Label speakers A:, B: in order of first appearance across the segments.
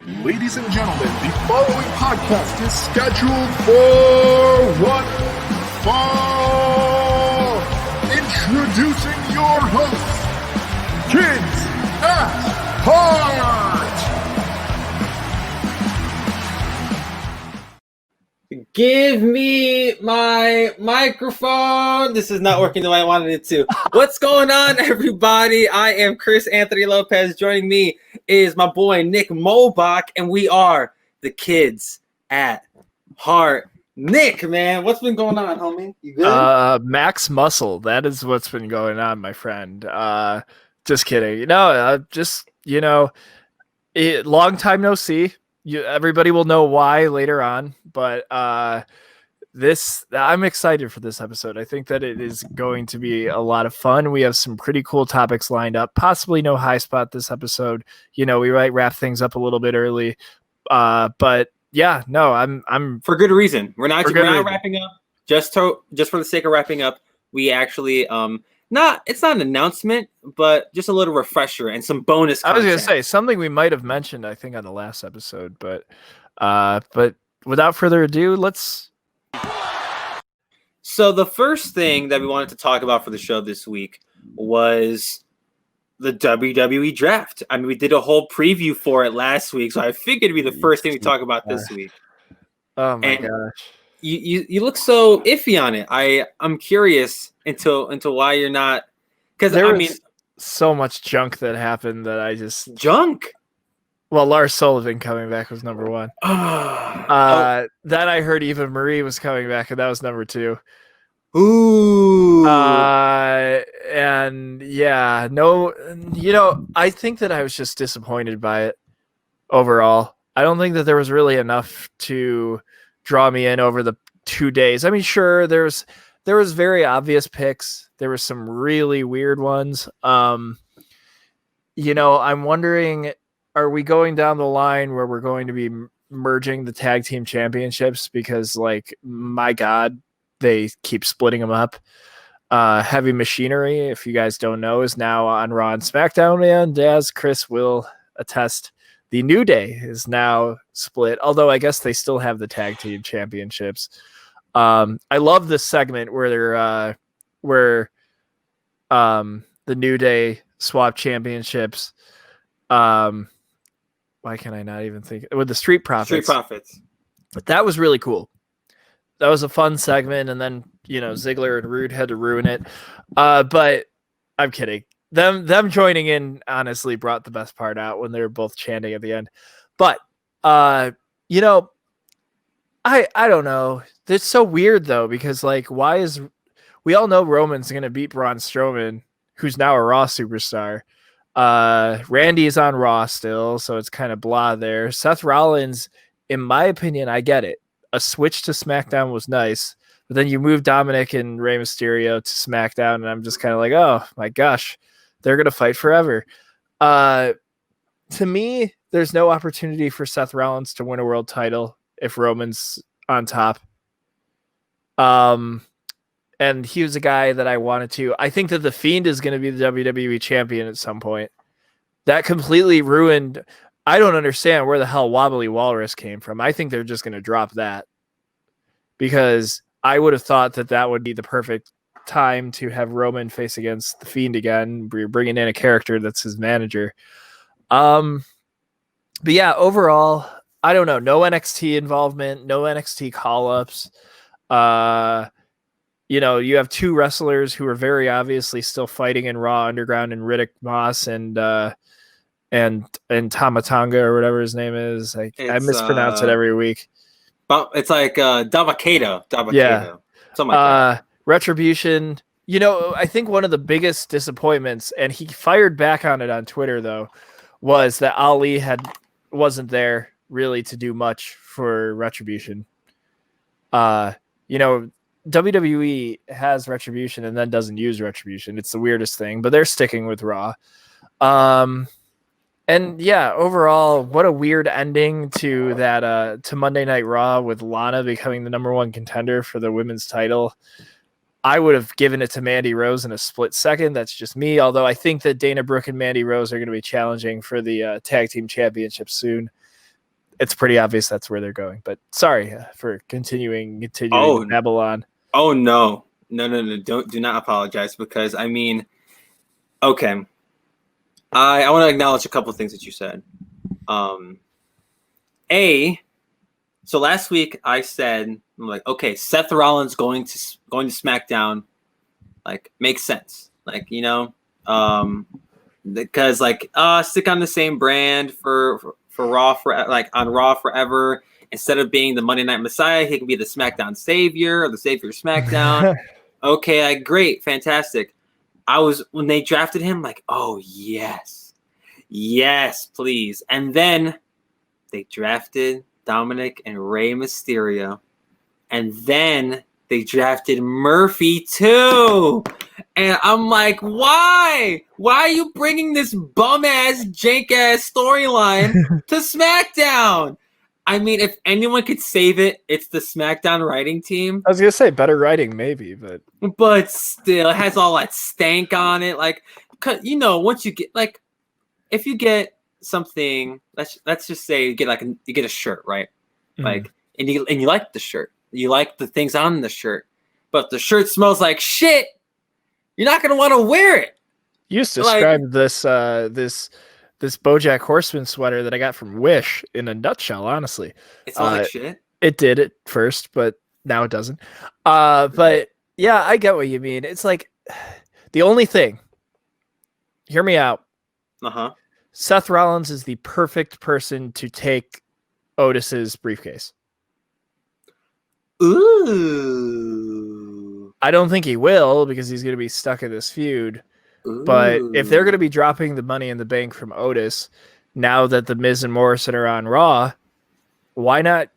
A: Ladies and gentlemen, the following podcast is scheduled for one fall. Introducing your hosts, Kids at Hart.
B: Give me my microphone. This is not working the way I wanted it to. What's going on, everybody? I am Chris Anthony Lopez. Joining me is my boy Nick Molbach, and we are the Kids at Hart. Nick, man, what's been going on, homie? You good?
C: Max Muscle. That is what's been going on, my friend. Just kidding. Long time no see. Everybody will know why later on, but I'm excited for this episode. I think that it is going to be a lot of fun. We have some pretty cool topics lined up, possibly no high spot this episode. We might wrap things up a little bit early, but yeah, no, I'm
B: for good reason. We're not wrapping up just for the sake of wrapping up. We actually it's not an announcement, but just a little refresher and some bonus content.
C: I was going to say something we might have mentioned, I think, on the last episode, but without further ado, let's.
B: So the first thing that we wanted to talk about for the show this week was the WWE Draft. I mean, we did a whole preview for it last week, so I figured it'd be the first thing we talk about this week.
C: Oh my gosh.
B: You look so iffy on it. I'm curious into why you're not, because
C: there was so much junk that happened that I just
B: junk.
C: Well, Lars Sullivan coming back was number one. Then I heard Eva Marie was coming back, and that was number two.
B: Ooh.
C: And yeah, no, I think that I was just disappointed by it overall. I don't think that there was really enough to draw me in over the 2 days. I mean, sure, there was very obvious picks. There were some really weird ones. I'm wondering, are we going down the line where we're going to be merging the tag team championships? Because, my God, they keep splitting them up. Heavy Machinery, if you guys don't know, is now on Raw and SmackDown, and as Chris will attest, the New Day is now split, although I guess they still have the tag team championships. I love this segment where the New Day swap championships. Why can I not even think with the Street Profits? But that was really cool. That was a fun segment, and then Ziggler and Rude had to ruin it. But I'm kidding. Them joining in honestly brought the best part out when they were both chanting at the end. But I don't know. It's so weird though, because we all know Roman's gonna beat Braun Strowman, who's now a Raw superstar. Randy is on Raw still, so it's kind of blah there. Seth Rollins, in my opinion, I get it. A switch to SmackDown was nice, but then you move Dominic and Rey Mysterio to SmackDown, and I'm just kind of like, oh my gosh, they're going to fight forever. To me, there's no opportunity for Seth Rollins to win a world title if Roman's on top. And he was a guy that I wanted to. I think that The Fiend is going to be the WWE champion at some point. That completely ruined. I don't understand where the hell Wobbly Walrus came from. I think they're just going to drop that, because I would have thought that would be the perfect time to have Roman face against The Fiend again. You're bringing in a character that's his manager. But yeah, overall, I don't know. No NXT involvement, no NXT call-ups. You have two wrestlers who are very obviously still fighting in Raw Underground, and Riddick Moss and Tamatanga, or whatever his name is. I mispronounce it every week.
B: It's like Dabakato.
C: Yeah.
B: Something like that.
C: Retribution. I think one of the biggest disappointments, and he fired back on it on Twitter though, was that Ali wasn't there really to do much for Retribution. WWE has Retribution and then doesn't use Retribution. It's the weirdest thing, but they're sticking with Raw. And yeah, overall, what a weird ending to that to Monday Night Raw, with Lana becoming the number one contender for the women's title. I would have given it to Mandy Rose in a split second. That's just me. Although I think that Dana Brooke and Mandy Rose are going to be challenging for the tag team championship soon. it's pretty obvious that's where they're going. But sorry for continuing Babylon.
B: Oh no. Do not apologize, because I mean, okay. I want to acknowledge a couple of things that you said. So last week I said, I'm like, okay, Seth Rollins going to SmackDown, like, makes sense. Like, you know, because like stick on the same brand for Raw on Raw forever. Instead of being the Monday Night Messiah, he can be the SmackDown Savior or the Savior of SmackDown. Okay, great, fantastic. When they drafted him, like, oh yes, please. And then they drafted Dominic and Rey Mysterio, and then they drafted Murphy too. And I'm like, why? Why are you bringing this bum-ass, jank-ass storyline to SmackDown? I mean, if anyone could save it, it's the SmackDown writing team.
C: I was going to say better writing, maybe, but
B: still, it has all that stank on it. Like, you know, once you get, like, if you get something, let's just say you get a shirt, right? Mm-hmm. Like, and you like the shirt. You like the things on the shirt, but the shirt smells like shit. You're not going to want to wear it.
C: You just described this BoJack Horseman sweater that I got from Wish in a nutshell, honestly.
B: It smells like shit?
C: It did at first, but now it doesn't. But yeah, I get what you mean. It's like the only thing, hear me out.
B: Uh-huh.
C: Seth Rollins is the perfect person to take Otis's briefcase.
B: Ooh.
C: I don't think he will, because he's going to be stuck in this feud. Ooh. But if they're going to be dropping the Money in the Bank from Otis, now that the Miz and Morrison are on Raw, why not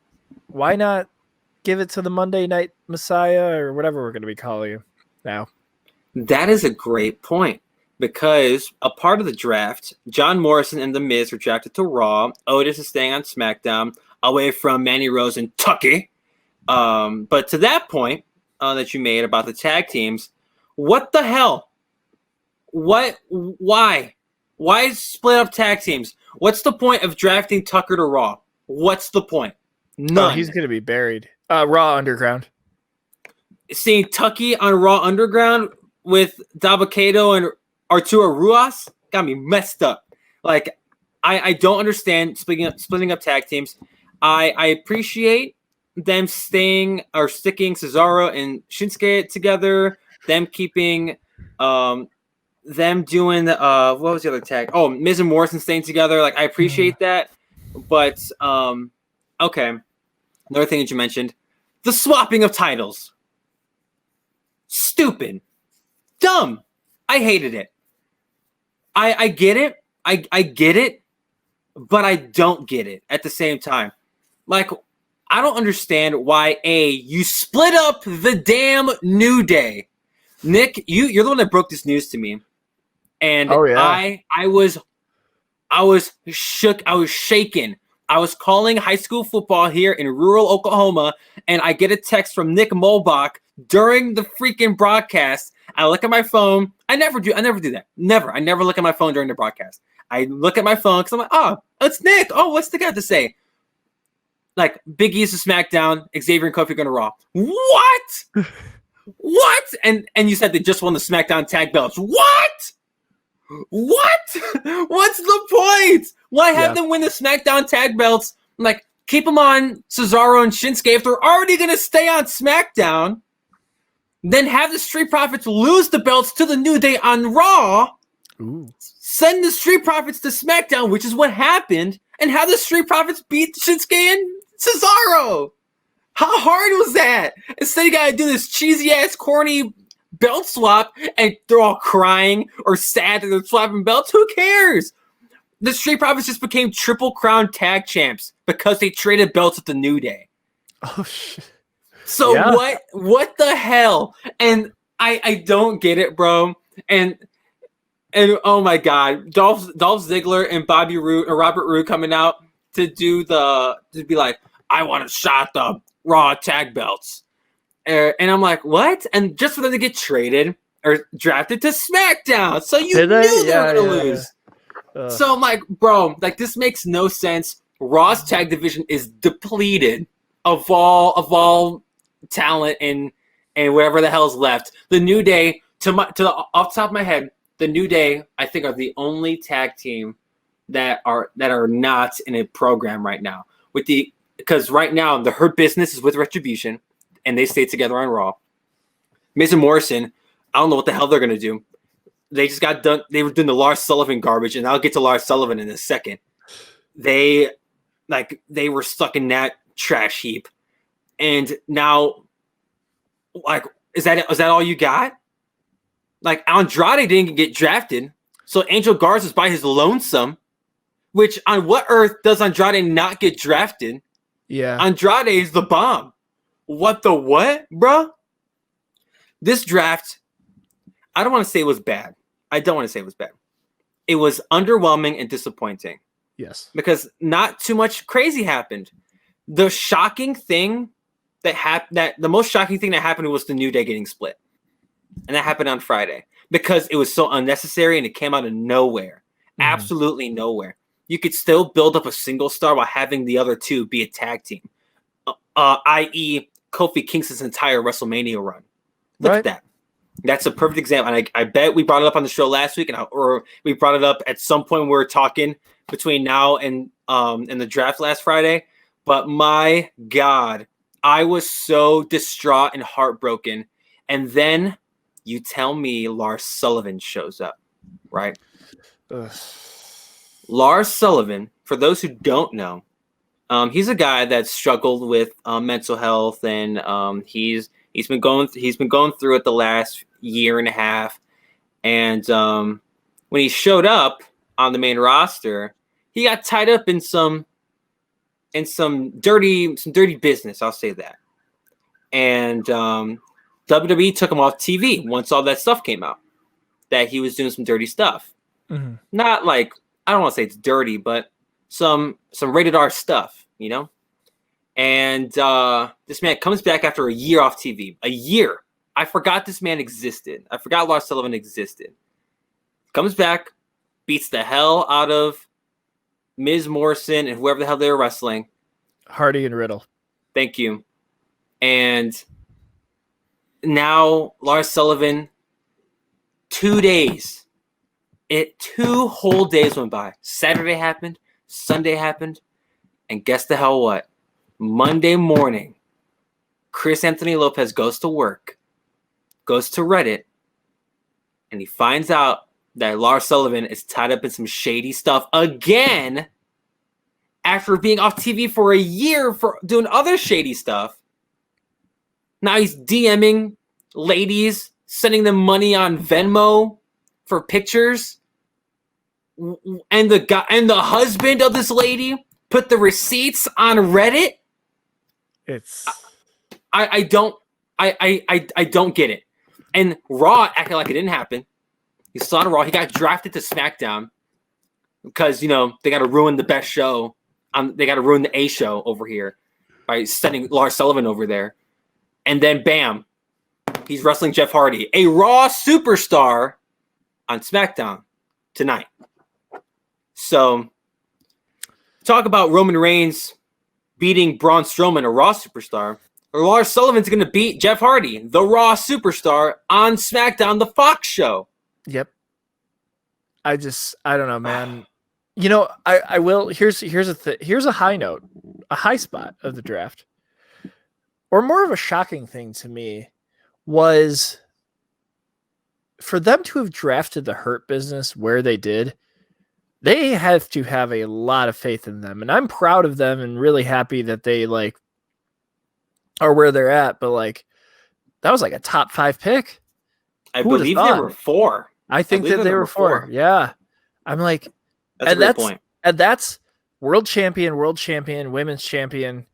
C: give it to the Monday Night Messiah, or whatever we're going to be calling him now?
B: That is a great point, because a part of the draft, John Morrison and the Miz were drafted to Raw. Otis is staying on SmackDown, away from Mandy Rose and Tucky. But to that point that you made about the tag teams, what the hell? Why split up tag teams? What's the point of drafting Tucker to Raw? What's the point? None.
C: Oh, he's going to be buried. Raw Underground.
B: Seeing Tucky on Raw Underground with Dabba-Kato and Arturo Ruas got me messed up. Like, I don't understand splitting up tag teams. I appreciate them sticking Cesaro and Shinsuke together, them keeping them doing what was the other tag? Oh, Miz and Morrison staying together. Like, I appreciate that. But okay. Another thing that you mentioned, the swapping of titles. Stupid. Dumb. I hated it. I get it. I get it, but I don't get it at the same time. Like, I don't understand why you split up the damn New Day. Nick, you're the one that broke this news to me. And
C: oh, yeah.
B: I was shook. I was shaken. I was calling high school football here in rural Oklahoma, and I get a text from Nick Molbach during the freaking broadcast. I look at my phone. I never do that. Never. I never look at my phone during the broadcast. I look at my phone because I'm like, oh, it's Nick. Oh, what's the guy to say? Like, Big E's to SmackDown, Xavier and Kofi going to Raw. What? What? And you said they just won the SmackDown tag belts. What? What's the point? Why have them win the SmackDown tag belts? Like, keep them on Cesaro and Shinsuke if they're already going to stay on SmackDown. Then have the Street Profits lose the belts to the New Day on Raw.
C: Ooh.
B: Send the Street Profits to SmackDown, which is what happened, and have the Street Profits beat Shinsuke and Cesaro. How hard was that? Instead, you got to do this cheesy-ass, corny belt swap, and they're all crying or sad that they're swapping belts. Who cares? The Street Profits just became Triple Crown tag champs because they traded belts with the New Day.
C: Oh, shit.
B: So what the hell? And I don't get it, bro. And oh my God, Dolph Ziggler and Bobby Roode or Robert Roode coming out to be like, I want to shot the Raw tag belts. And I'm like, what? And just for them to get traded or drafted to SmackDown. So you knew they were going to lose. So I'm like, bro, like, this makes no sense. Raw's tag division is depleted of all talent and whatever the hell's left. The New Day, off the top of my head, the New Day, I think, are the only tag team that are not in a program right now. Because right now the Hurt Business is with Retribution, and they stay together on Raw. Miz and Morrison, I don't know what the hell they're gonna do. They just got done. They were doing the Lars Sullivan garbage, and I'll get to Lars Sullivan in a second. They were stuck in that trash heap, and now, like, is that all you got? Like, Andrade didn't get drafted, so Angel Garza's by his lonesome. Which, on what earth does Andrade not get drafted?
C: Yeah,
B: Andrade is the bomb. What the what, bro? This draft, I don't want to say it was bad. I don't want to say it was bad. It was underwhelming and disappointing.
C: yes,
B: Because not too much crazy happened. The shocking thing the most shocking thing that happened was the New Day getting split. And that happened on Friday because it was so unnecessary and it came out of nowhere. Absolutely nowhere. You could still build up a single star while having the other two be a tag team, i.e. Kofi Kingston's entire WrestleMania run. Look at that. That's a perfect example. And I bet we brought it up on the show last week, or we brought it up at some point when we were talking between now and the draft last Friday. But my God, I was so distraught and heartbroken. And then you tell me Lars Sullivan shows up, right?
C: Ugh.
B: Lars Sullivan, for those who don't know, he's a guy that struggled with mental health, and he's been going through it the last year and a half. And when he showed up on the main roster, he got tied up in some dirty business. I'll say that. And WWE took him off TV once all that stuff came out, that he was doing some dirty stuff.
C: Mm-hmm.
B: Not like, I don't want to say it's dirty, but some rated R stuff, you know? And this man comes back after a year off TV. A year. I forgot this man existed. I forgot Lars Sullivan existed. Comes back, beats the hell out of Miz Morrison and whoever the hell they were wrestling.
C: Hardy and Riddle.
B: Thank you. And now Lars Sullivan, 2 days. 2 whole days went by. Saturday happened. Sunday happened. And guess the hell what? Monday morning, Chris Anthony Lopez goes to work, goes to Reddit, and he finds out that Lars Sullivan is tied up in some shady stuff again after being off TV for a year for doing other shady stuff. Now he's DMing ladies, sending them money on Venmo for pictures. And the husband of this lady put the receipts on Reddit. I don't get it. And Raw acted like it didn't happen. He still on Raw. He got drafted to SmackDown because, you know, they got to ruin the best show. They got to ruin the A show over here by sending Lars Sullivan over there. And then, bam, he's wrestling Jeff Hardy, a Raw superstar, on SmackDown tonight. So, talk about Roman Reigns beating Braun Strowman, a Raw superstar. Lars Sullivan's going to beat Jeff Hardy, the Raw superstar, on SmackDown, the Fox show.
C: Yep. I don't know, man. You know, I will. Here's a high note, a high spot of the draft, or more of a shocking thing to me was for them to have drafted the Hurt Business where they did. They have to have a lot of faith in them, and I'm proud of them and really happy that they like are where they're at. But like, that was like a top 5 pick.
B: I believe they were 4.
C: I think that they were 4. Yeah, I'm like,
B: that's a great point.
C: And that's world champion, women's champion.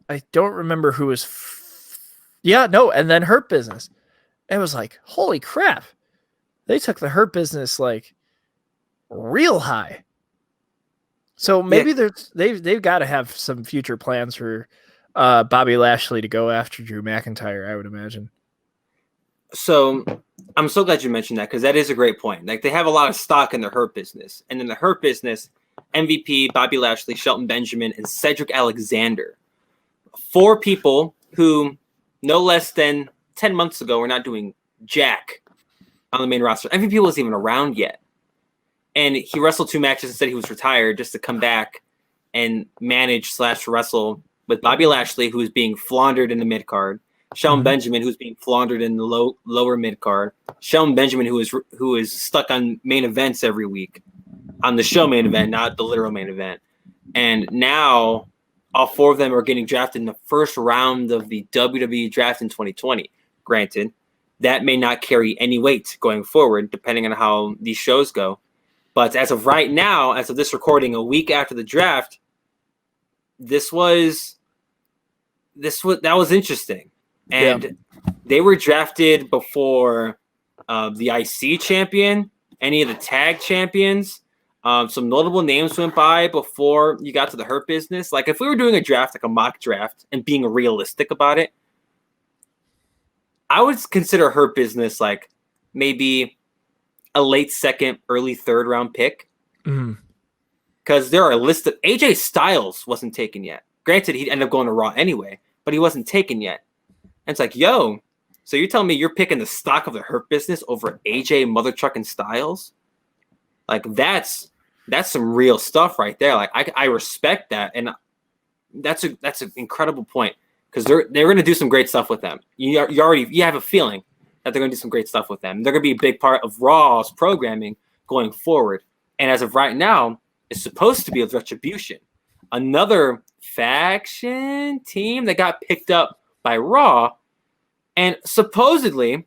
C: I don't remember who was. And then Hurt Business. It was like, holy crap. They took the Hurt Business like real high. So maybe they've got to have some future plans for Bobby Lashley to go after Drew McIntyre, I would imagine.
B: So I'm so glad you mentioned that because that is a great point. Like they have a lot of stock in the Hurt business, and in the Hurt business, MVP, Bobby Lashley, Shelton Benjamin, and Cedric Alexander, 4 people who no less than 10 months ago were not doing jack on the main roster. MVP wasn't even around yet, and he wrestled 2 matches and said he was retired just to come back and manage / wrestle with Bobby Lashley, who is being floundered in the mid card. Shelton Benjamin, who's being floundered in the lower mid card. Shelton Benjamin, who is stuck on main events every week, on the show main event, not the literal main event. And now all 4 of them are getting drafted in the first round of the WWE Draft in 2020. Granted, that may not carry any weight going forward, depending on how these shows go. But as of right now, as of this recording, a week after the draft, that was interesting. And they were drafted before the IC champion, any of the tag champions. Some notable names went by before you got to the Hurt business. Like if we were doing a draft, like a mock draft, and being realistic about it, I would consider Hurt business like maybe a late 2nd, early 3rd round pick. Because there are a list of AJ Styles wasn't taken yet. Granted, he'd end up going to Raw anyway, but he wasn't taken yet. And it's like, yo, so you're telling me you're picking the stock of the Hurt business over AJ Mother Truckin' Styles? Like that's some real stuff right there. Like I respect that, and that's an incredible point because they're going to do some great stuff with them. You have a feeling that they're going to do some great stuff with them. They're going to be a big part of Raw's programming going forward. And as of right now, it's supposed to be a Retribution, another faction team that got picked up by Raw, and supposedly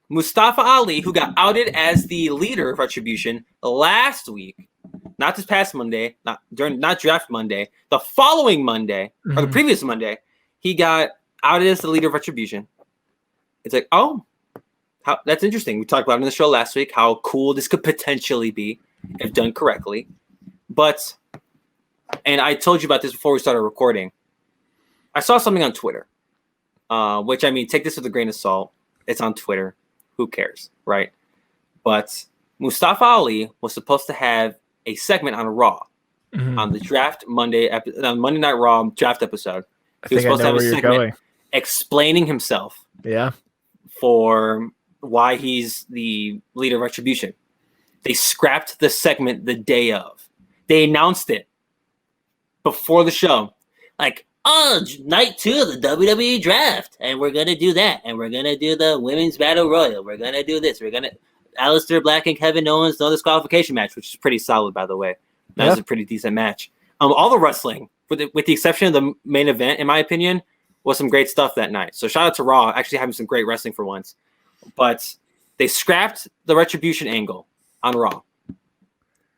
B: Mustafa Ali, who got outed as the leader of Retribution last week, not this past Monday, not draft Monday, the following Monday, or the previous Monday, he got outed as the leader of Retribution. It's like, that's interesting. We talked about it in the show last week, how cool this could potentially be if done correctly. And I told you about this before we started recording. I saw something on Twitter, which, I mean, take this with a grain of salt. It's on Twitter. Who cares, right? But Mustafa Ali was supposed to have a segment on Raw on the draft Monday on Monday Night Raw draft episode. He was supposed to have a segment explaining himself.
C: Yeah.
B: For why he's the leader of Retribution. They scrapped the segment the day of. They announced it before the show. Like, night 2 of the WWE Draft. And we're going to do that. And we're going to do the Women's Battle Royal. We're going to do this. We're going to Aleister Black and Kevin Owens, no disqualification match, which is pretty solid, by the way. That was a pretty decent match. All the wrestling, with the exception of the main event, in my opinion, was some great stuff that night. So shout out to Raw, actually having some great wrestling for once. But they scrapped the Retribution angle on Raw.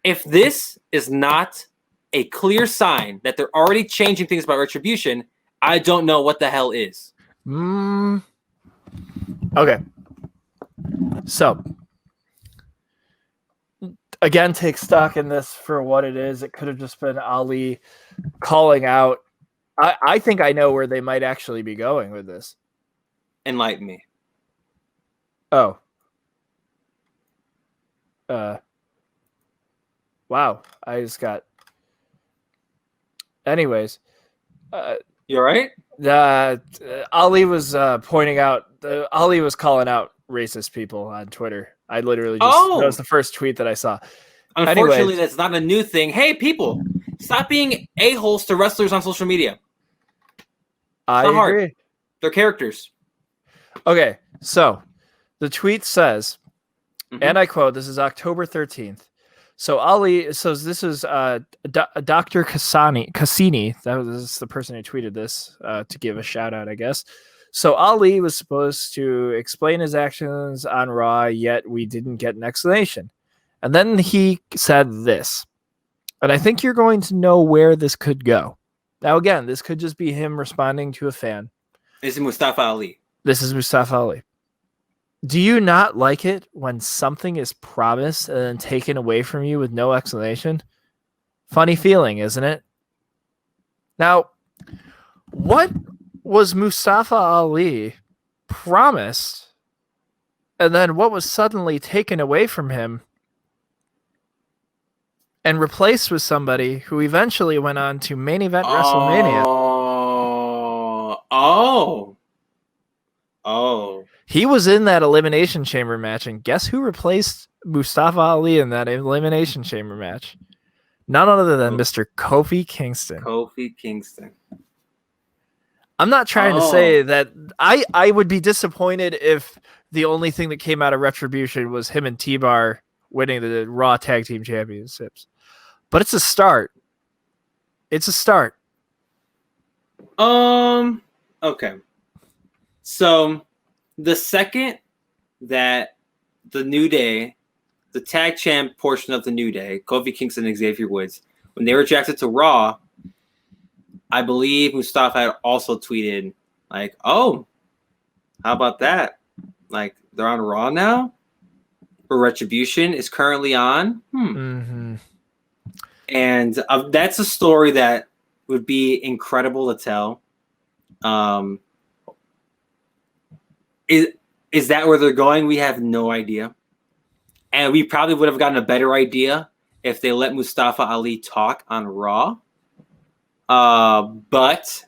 B: If this is not a clear sign that they're already changing things about Retribution, I don't know what the hell is.
C: Okay. So, again, take stock in this for what it is. It could have just been Ali calling out. I think I know where they might actually be going with this.
B: Enlighten me.
C: Oh. Wow. I just got. Anyways.
B: You all right?
C: Ali was pointing out. Ali was calling out racist people on Twitter. I literally just. That was the first tweet that I saw.
B: Unfortunately, that's not a new thing. Hey, people, stop being a-holes to wrestlers on social media.
C: I agree. Hard.
B: They're characters.
C: Okay, so the tweet says, and I quote, this is October 13th. So Ali, so this is Dr. Cassini. That was the person who tweeted this to give a shout out, I guess. So Ali was supposed to explain his actions on Raw, yet we didn't get an explanation. And then he said this, and I think you're going to know where this could go. Now, again, this could just be him responding to a fan.
B: This is Mustafa Ali.
C: This is Mustafa Ali. Do you not like it when something is promised and then taken away from you with no explanation? Funny feeling, isn't it? Now, what was Mustafa Ali promised And then what was suddenly taken away from him and replaced with somebody who eventually went on to main event WrestleMania.
B: Oh.
C: He was in that Elimination Chamber match, and guess who replaced Mustafa Ali in that Elimination Chamber match? None other than Mr. Kofi Kingston.
B: Kofi Kingston.
C: I'm not trying to say that I would be disappointed if the only thing that came out of Retribution was him and T-Bar winning the Raw Tag Team Championships. But it's a start. It's a start.
B: Okay. So the second that the New Day, the tag champ portion of the New Day, Kofi Kingston and Xavier Woods, when they were drafted to Raw, I believe Mustafa had also tweeted, like, oh, how about that? Like, they're on Raw now? Or Retribution is currently on? And that's a story that would be incredible to tell. Is that where they're going? We have no idea. And we probably would have gotten a better idea if they let Mustafa Ali talk on Raw. But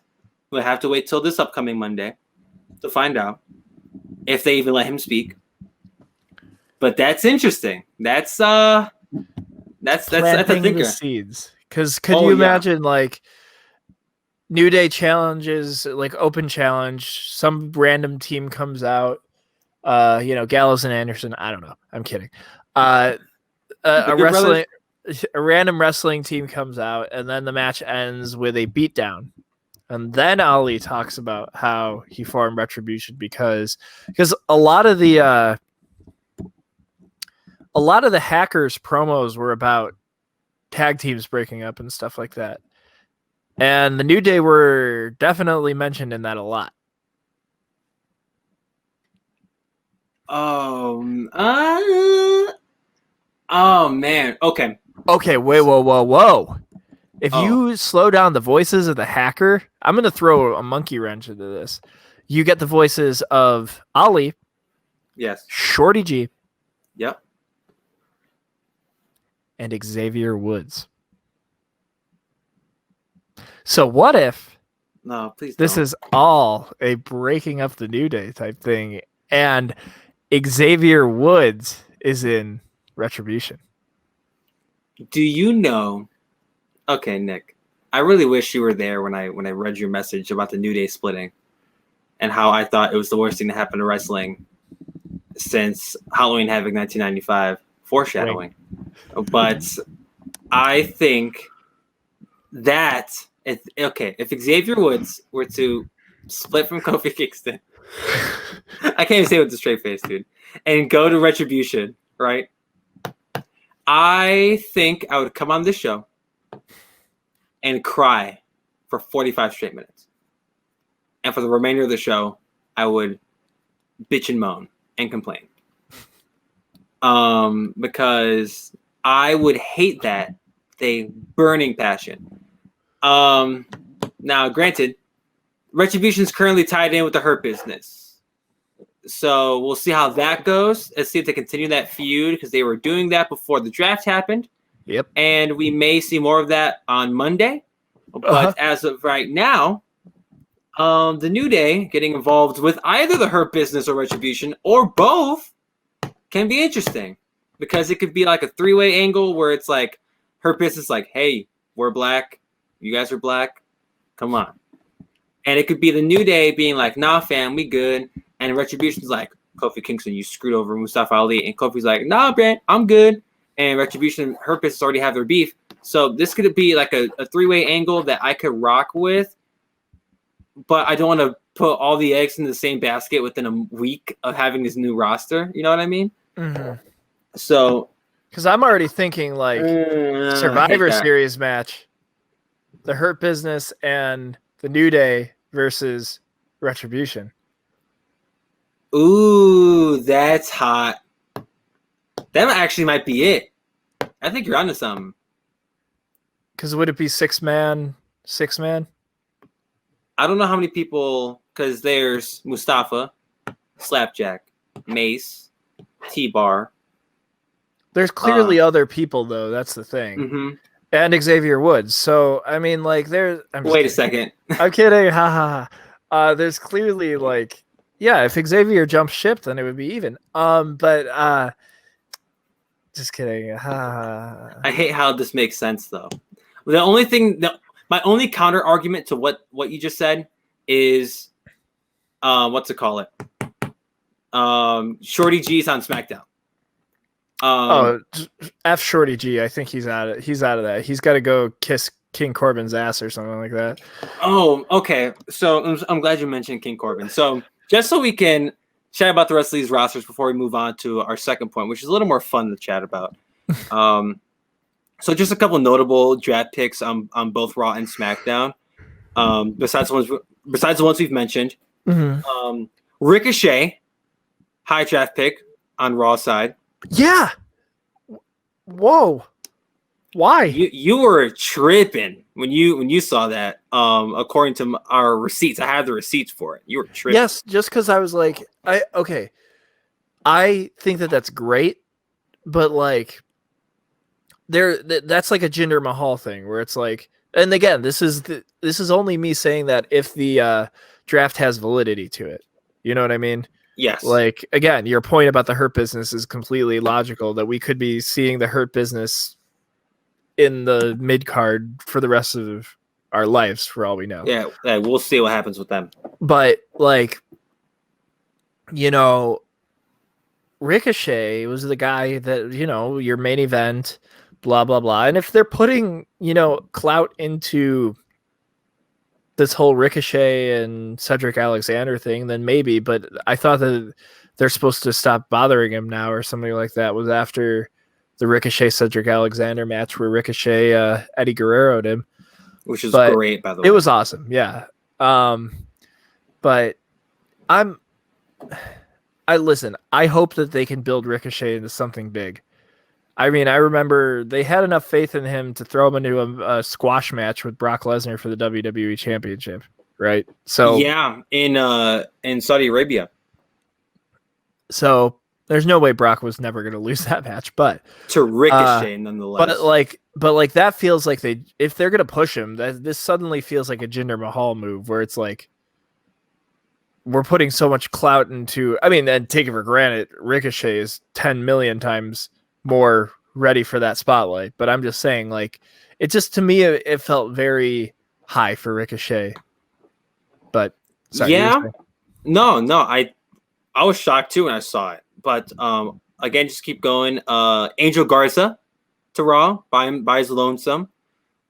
B: we'll have to wait till this upcoming Monday to find out if they even let him speak. But that's interesting. That's a thinker.
C: The seeds. Because could you imagine like New Day challenges, like open challenge, some random team comes out, Gallows and Anderson. I don't know. I'm kidding. A random wrestling team comes out, and then the match ends with a beatdown. And then Ali talks about how he formed Retribution because a lot of the Hackers promos were about tag teams breaking up and stuff like that. And the New Day were definitely mentioned in that a lot.
B: Oh man. Okay.
C: Wait, whoa. If you slow down the voices of the Hacker, I'm going to throw a monkey wrench into this. You get the voices of Ali.
B: Yes.
C: Shorty G.
B: Yep.
C: And Xavier Woods. So what if this is all a breaking up the New Day type thing and Xavier Woods is in Retribution?
B: Do you know? Okay, Nick, I really wish you were there when I read your message about the New Day splitting and how I thought it was the worst thing to happen to wrestling since Halloween Havoc 1995. Foreshadowing. But I think that if Xavier Woods were to split from Kofi Kingston, I can't even say it with a straight face, dude, and go to Retribution, right? I think I would come on this show and cry for 45 straight minutes. And for the remainder of the show, I would bitch and moan and complain. Because I would hate that burning passion. Now, granted, Retribution is currently tied in with the Hurt Business. So we'll see how that goes. Let's see if they continue that feud because they were doing that before the draft happened.
C: Yep.
B: And we may see more of that on Monday. But as of right now, the New Day getting involved with either the Hurt Business or Retribution or both can be interesting because it could be like a three-way angle where it's like Hurt Business like, hey, we're black. You guys are black. Come on. And it could be the New Day being like, nah, fam, we good. And Retribution's like, Kofi Kingston, you screwed over Mustafa Ali. And Kofi's like, nah, Brent, I'm good. And Retribution and Hurt Business already have their beef. So this could be like a three-way angle that I could rock with. But I don't want to put all the eggs in the same basket within a week of having this new roster. You know what I mean?
C: Mm-hmm.
B: So.
C: Because I'm already thinking like Survivor Series match. The Hurt Business and the New Day versus Retribution.
B: Ooh, that's hot. That actually might be it. I think you're onto something.
C: Because would it be six man?
B: I don't know how many people, because there's Mustafa, Slapjack, Mace, T-Bar.
C: There's clearly other people though. That's the thing.
B: Mm-hmm.
C: And Xavier Woods. So I mean, like, there's.
B: Wait a second.
C: I'm kidding. Ha ha ha. There's clearly like, yeah. If Xavier jumped ship, then it would be even. But just kidding. Ha ha.
B: I hate how this makes sense though. The only thing that my only counter argument to what you just said is, what's it call it? Shorty G's on SmackDown.
C: F Shorty G. I think he's out of that. He's got to go kiss King Corbin's ass or something like that.
B: Oh, okay. So I'm glad you mentioned King Corbin. So just so we can chat about the rest of these rosters before we move on to our second point, which is a little more fun to chat about. So just a couple of notable draft picks on both Raw and SmackDown. Besides the ones we've mentioned, Ricochet, high draft pick on Raw side.
C: Yeah. Whoa. Why?
B: You were tripping when you saw that. According to our receipts, I have the receipts for it. You were tripping.
C: Yes, just because I was like, I think that's great, but like, that's like a Jinder Mahal thing where it's like, and again, this is only me saying that if the draft has validity to it. You know what I mean?
B: Yes.
C: Like, again, your point about the Hurt Business is completely logical, that we could be seeing the Hurt Business in the mid card for the rest of our lives, for all we know.
B: Yeah, we'll see what happens with them.
C: But like, you know, Ricochet was the guy that, you know, your main event, blah blah blah. And if they're putting, you know, clout into this whole Ricochet and Cedric Alexander thing, then maybe. But I thought that they're supposed to stop bothering him now or something like that. Was after the Ricochet Cedric Alexander match where Ricochet Eddie Guerrero'd him,
B: which is great, by the way.
C: It was awesome, yeah. But I listen. I hope that they can build Ricochet into something big. I mean, I remember they had enough faith in him to throw him into a squash match with Brock Lesnar for the WWE Championship, right? So
B: yeah, in Saudi Arabia.
C: So there's no way Brock was never going to lose that match, but
B: to Ricochet nonetheless.
C: But like that feels like if they're going to push him, this suddenly feels like a Jinder Mahal move where it's like we're putting so much clout into. I mean, and take it for granted, Ricochet is 10 million times more ready for that spotlight, but I'm just saying, like, it just, to me, it felt very high for Ricochet. But sorry,
B: yeah, no, I was shocked too when I saw it. But again, just keep going. Angel Garza to Raw by his lonesome.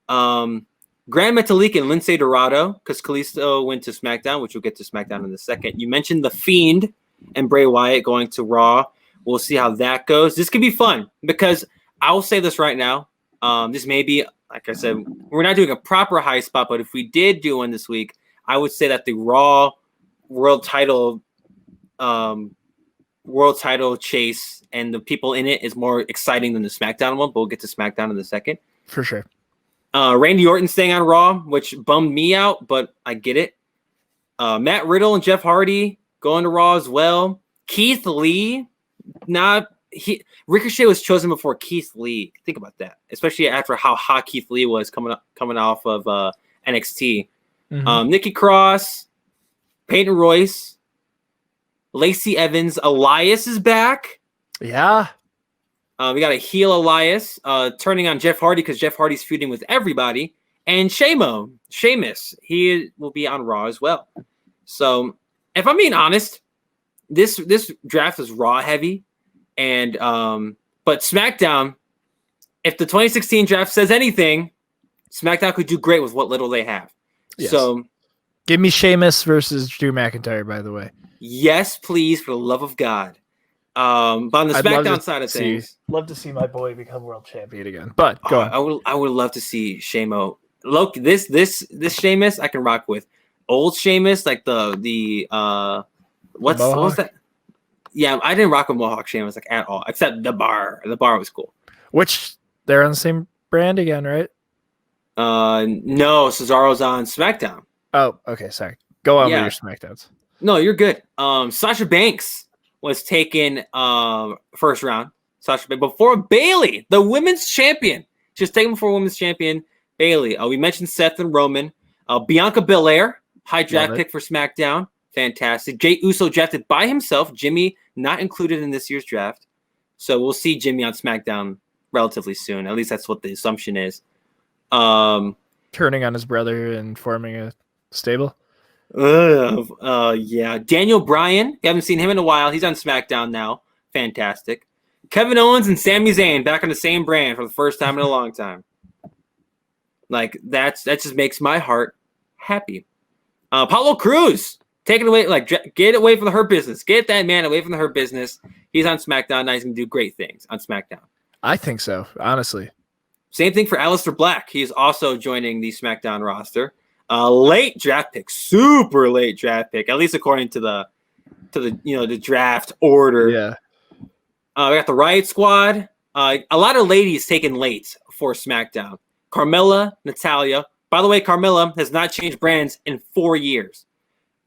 B: Grand Metalik and Lince Dorado, because Kalisto went to SmackDown, which we'll get to SmackDown in a second. You mentioned The Fiend and Bray Wyatt going to Raw. We'll see how that goes. This could be fun because I will say this right now. This may be, like I said, we're not doing a proper high spot, but if we did do one this week, I would say that the Raw world title chase and the people in it is more exciting than the SmackDown one, but we'll get to SmackDown in a second.
C: For sure.
B: Randy Orton staying on Raw, which bummed me out, but I get it. Matt Riddle and Jeff Hardy going to Raw as well. Keith Lee, Ricochet was chosen before Keith Lee. Think about that, especially after how hot Keith Lee was coming off of NXT.
C: Mm-hmm.
B: Nikki Cross, Peyton Royce, Lacey Evans, Elias is back.
C: Yeah.
B: We got a heel Elias turning on Jeff Hardy because Jeff Hardy's feuding with everybody. And Sheamus, he will be on Raw as well. So, if I'm being honest, this draft is Raw heavy. And but SmackDown, if the 2016 draft says anything, SmackDown could do great with what little they have. Yes. So,
C: give me Sheamus versus Drew McIntyre, by the way.
B: Yes, please, for the love of God. But on the SmackDown side of things,
C: love to see my boy become world champion again. But go on.
B: I would love to see Sheamus. Look, this Sheamus I can rock with. Old Sheamus, like the what was that? Yeah, I didn't rock with Mohawk Sheamus like at all, except the bar. The bar was cool.
C: Which they're on the same brand again, right?
B: No, Cesaro's on SmackDown.
C: Oh, okay, sorry. Go on with your SmackDowns.
B: No, you're good. Sasha Banks was taken first round. Sasha Banks before Bailey, the women's champion. She was taken before women's champion Bailey. We mentioned Seth and Roman. Bianca Belair, high draft pick for SmackDown. Fantastic. Jey Uso drafted by himself. Jimmy not included in this year's draft. So we'll see Jimmy on SmackDown relatively soon. At least that's what the assumption is.
C: Turning on his brother and forming a stable.
B: Yeah. Daniel Bryan. You haven't seen him in a while. He's on SmackDown now. Fantastic. Kevin Owens and Sami Zayn back on the same brand for the first time in a long time. Like that just makes my heart happy. Apollo Crews, take it away. Like get away from the Hurt Business. Get that man away from the Hurt Business. He's on SmackDown now. He's gonna do great things on SmackDown.
C: I think so, honestly.
B: Same thing for Aleister Black. He's also joining the SmackDown roster. Late draft pick, super late draft pick, at least according to the the draft order.
C: Yeah.
B: We got the Riot Squad. A lot of ladies taken late for SmackDown. Carmella, Natalya. By the way, Carmella has not changed brands in 4 years.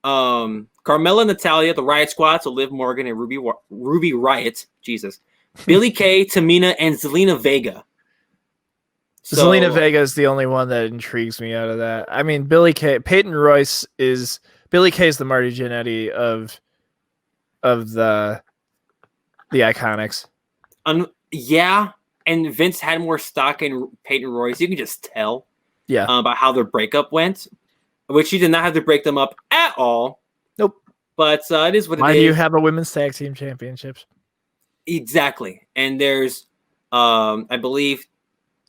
B: Carmella, Natalya, the Riot Squad, so Liv Morgan and Ruby Riot. Jesus. Billie Kay, Tamina, and Zelina Vega.
C: Zelina Vega is the only one that intrigues me out of that. I mean, Billie Kay, Peyton Royce is Billie Kay is the Marty Jannetty of the Iconics.
B: Yeah, and Vince had more stock in Peyton Royce. You can just tell about how their breakup went, which he did not have to break them up at all.
C: Nope.
B: But it is what it is.
C: Why do you have a women's tag team championships?
B: Exactly. And there's, I believe,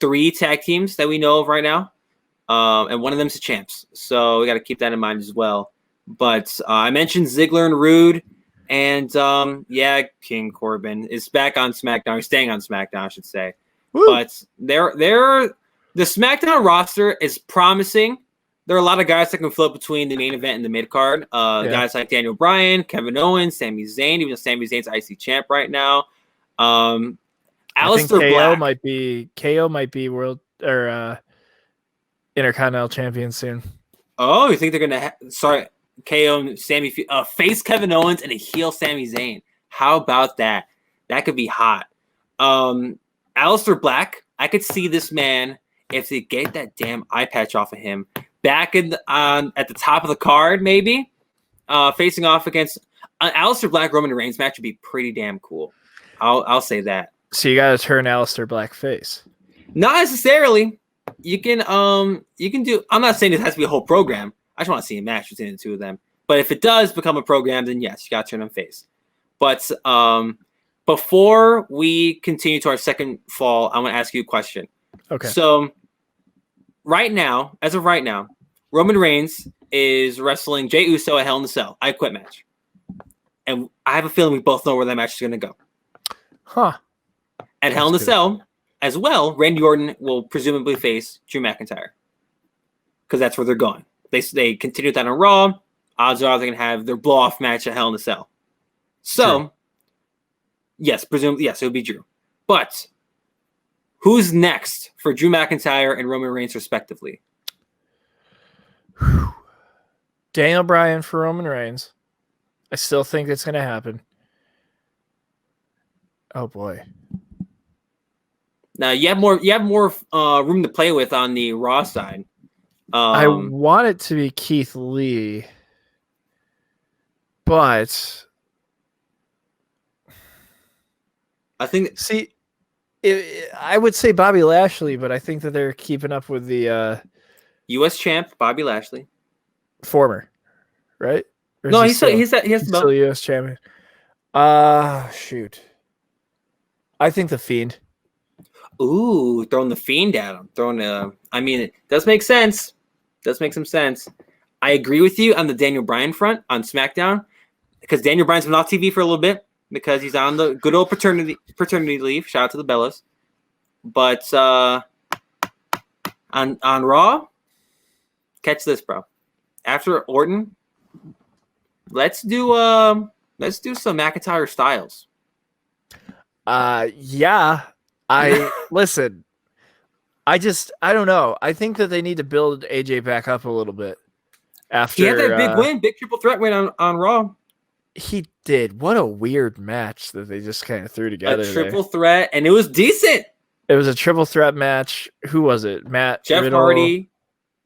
B: 3 tag teams that we know of right now. And one of them's the champs. So we got to keep that in mind as well. But I mentioned Ziggler and Rude. And King Corbin is back on SmackDown. He's staying on SmackDown, I should say. Woo. But the SmackDown roster is promising. There are a lot of guys that can float between the main event and the mid card. Guys like Daniel Bryan, Kevin Owens, Sami Zayn. Even though Sami Zayn's IC champ right now. Aleister Black
C: KO might be world or Intercontinental champion soon.
B: Oh, you think they're gonna? KO and Sami face Kevin Owens and a heel Sami Zayn. How about that? That could be hot. Aleister Black, I could see this man if they get that damn eye patch off of him back at the top of the card, maybe facing off against an Aleister Black Roman Reigns match would be pretty damn cool. I'll say that.
C: So you got to turn Aleister Black face.
B: Not necessarily. You can do. I'm not saying it has to be a whole program. I just want to see a match between the two of them. But if it does become a program, then yes, you got to turn them face. But before we continue to our second fall, I want to ask you a question.
C: Okay.
B: So as of right now, Roman Reigns is wrestling Jey Uso at Hell in a Cell. I Quit match. And I have a feeling we both know where that match is going to go.
C: Huh.
B: At Hell in a Cell, as well, Randy Orton will presumably face Drew McIntyre. Because that's where they're going. They continue that on Raw. Odds are they're going to have their blow-off match at Hell in a Cell. So, True. Yes, presumably, yes, it would be Drew. But who's next for Drew McIntyre and Roman Reigns, respectively?
C: Daniel Bryan for Roman Reigns. I still think it's going to happen. Oh, boy.
B: Now, you have more room to play with on the Raw side.
C: I want it to be Keith Lee, but
B: I think.
C: I would say Bobby Lashley, but I think that they're keeping up with the
B: U.S. champ Bobby Lashley,
C: former, right?
B: No, he's still
C: U.S. champion. Shoot. I think the Fiend.
B: Ooh, throwing the Fiend at him. I mean, it does make sense. Does make some sense. I agree with you on the Daniel Bryan front on SmackDown because Daniel Bryan's been off TV for a little bit because he's on the good old paternity leave. Shout out to the Bellas. But on Raw, catch this, bro. After Orton, let's do some McIntyre Styles.
C: Yeah. Listen. I don't know. I think that they need to build AJ back up a little bit. After
B: he had that big win, big triple threat win on Raw.
C: He did. What a weird match that they just kind of threw together.
B: A triple threat, and it was decent.
C: It was a triple threat match. Who was it?
B: Jeff
C: Riddle?
B: Hardy.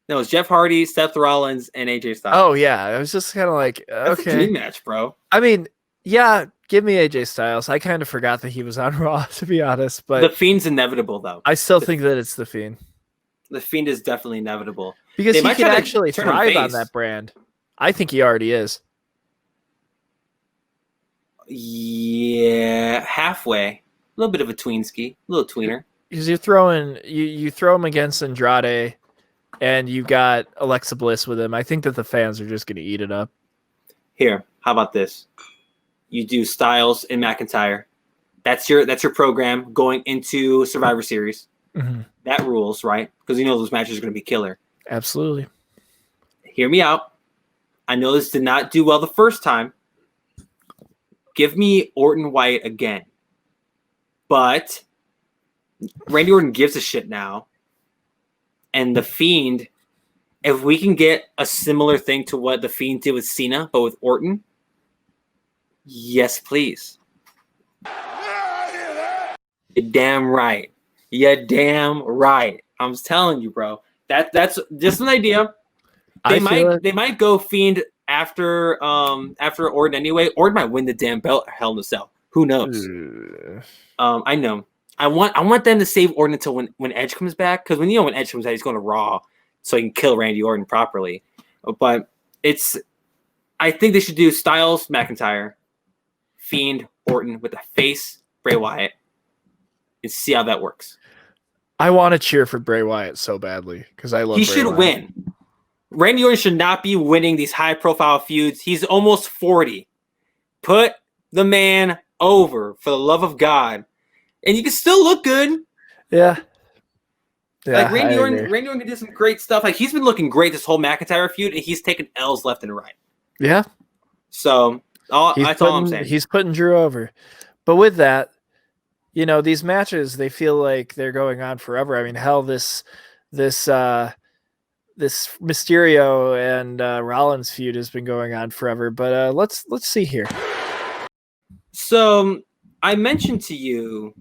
B: No, it was Jeff Hardy, Seth Rollins, and AJ Styles.
C: Oh yeah, I was just kind of like,
B: That's
C: okay,
B: a dream match, bro.
C: I mean, yeah, give me AJ Styles. I kind of forgot that he was on Raw, to be honest. But
B: the Fiend's inevitable, though.
C: I still think that it's the Fiend.
B: The Fiend is definitely inevitable
C: Because he can actually thrive on that brand. I think he already is.
B: Yeah, halfway. A little bit of a tweenski, a little tweener.
C: Because you throw him against Andrade, and you got Alexa Bliss with him. I think that the fans are just going to eat it up.
B: Here, how about this? You do Styles and McIntyre. That's your program going into Survivor Series.
C: Mm-hmm.
B: That rules, right? Because you know those matches are going to be killer.
C: Absolutely.
B: Hear me out. I know this did not do well the first time. Give me Orton Wyatt again. But Randy Orton gives a shit now. And the Fiend, if we can get a similar thing to what the Fiend did with Cena, but with Orton, yes, please. You're damn right. You're damn right. I'm telling you, bro. That's just an idea. They might go Fiend after Orton anyway. Orton might win the damn belt. Hell in a Cell. Who knows? I know. I want them to save Orton until when Edge comes back, because when Edge comes back, he's going to Raw, so he can kill Randy Orton properly. But I think they should do Styles, McIntyre, Fiend, Orton with a face, Bray Wyatt, and see how that works.
C: I want to cheer for Bray Wyatt so badly because I love. He
B: should win. Randy Orton should not be winning these high-profile feuds. He's almost 40. Put the man over, for the love of God. And you can still look good.
C: Yeah.
B: Like Randy Orton did some great stuff. Like he's been looking great this whole McIntyre feud, and he's taken L's left and right.
C: Yeah.
B: So that's all I'm saying.
C: He's putting Drew over. But with that, these matches, they feel like they're going on forever. I mean, hell, this Mysterio and Rollins feud has been going on forever. But let's see here.
B: So I mentioned to you,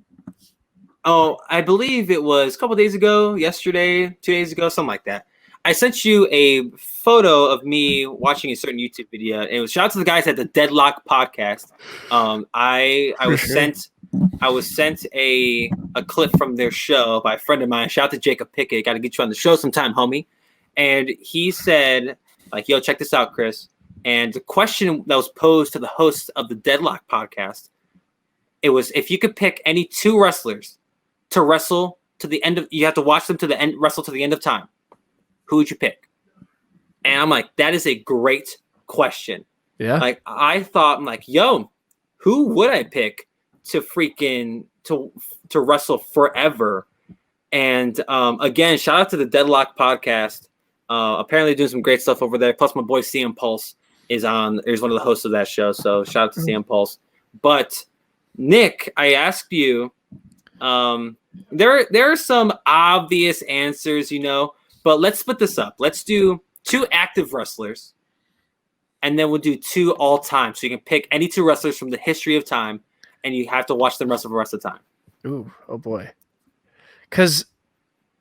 B: I believe it was a couple days ago, yesterday, 2 days ago, something like that. I sent you a photo of me watching a certain YouTube video. And it was shout out to the guys at the Deadlock podcast. I was sent a clip from their show by a friend of mine. Shout out to Jacob Pickett. Got to get you on the show sometime, homie. And he said, like, yo, check this out, Chris. And the question that was posed to the host of the Deadlock podcast, it was, if you could pick any two wrestlers to wrestle to the end of, you have to watch them to the end, wrestle to the end of time, who would you pick? And I'm like, that is a great question.
C: Yeah.
B: Like, I thought, I'm like, yo, who would I pick to freaking to wrestle forever? And again, shout out to the Deadlock podcast. Apparently doing some great stuff over there. Plus, my boy CM Pulse is one of the hosts of that show. So shout out to CM Pulse. But Nick, I asked you, there are some obvious answers, but let's split this up. Let's do two active wrestlers, and then we'll do two all time. So you can pick any two wrestlers from the history of time, and you have to watch them wrestle for the rest of the time.
C: Ooh, oh boy. Because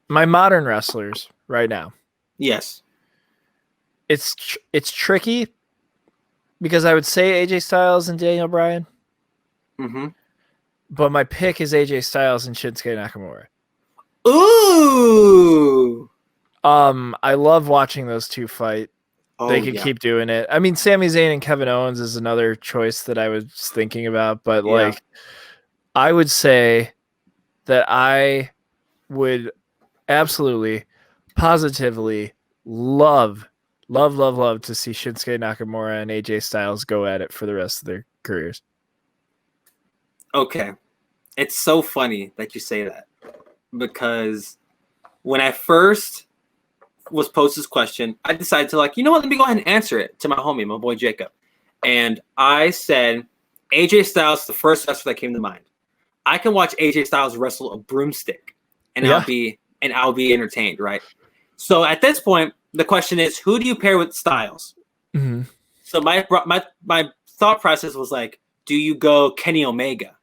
C: my modern wrestlers right now.
B: Yes.
C: It's tricky because I would say AJ Styles and Daniel Bryan.
B: Mm-hmm.
C: But my pick is AJ Styles and Shinsuke Nakamura.
B: Ooh.
C: I love watching those two fight.
B: Oh,
C: they could keep doing it. I mean, Sami Zayn and Kevin Owens is another choice that I was thinking about, but I would say that I would absolutely, positively love to see Shinsuke Nakamura and AJ Styles go at it for the rest of their careers.
B: Okay. It's so funny that you say that, because when I first was posed this question, I decided to let me go ahead and answer it to my homie, my boy Jacob. And I said, AJ Styles is the first wrestler that came to mind. I can watch AJ Styles wrestle a broomstick and I'll be entertained, right? So at this point, the question is, who do you pair with Styles?
C: Mm-hmm.
B: So my thought process was like, do you go Kenny Omega,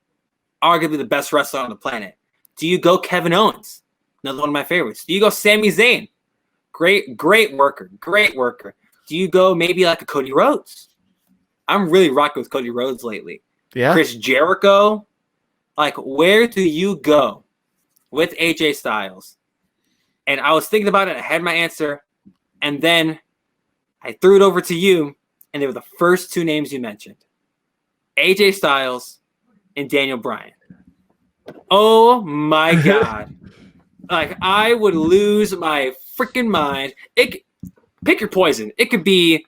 B: arguably the best wrestler on the planet? Do you go Kevin Owens, another one of my favorites? Do you go Sami Zayn? Great worker. Do you go maybe like a Cody Rhodes? I'm really rocking with Cody Rhodes lately.
C: Yeah.
B: Chris Jericho. Like, where do you go with AJ Styles? And I was thinking about it. I had my answer. And then I threw it over to you. And they were the first two names you mentioned. AJ Styles and Daniel Bryan. Oh, my God. Like, I would lose my freaking mind. Pick your poison. It could be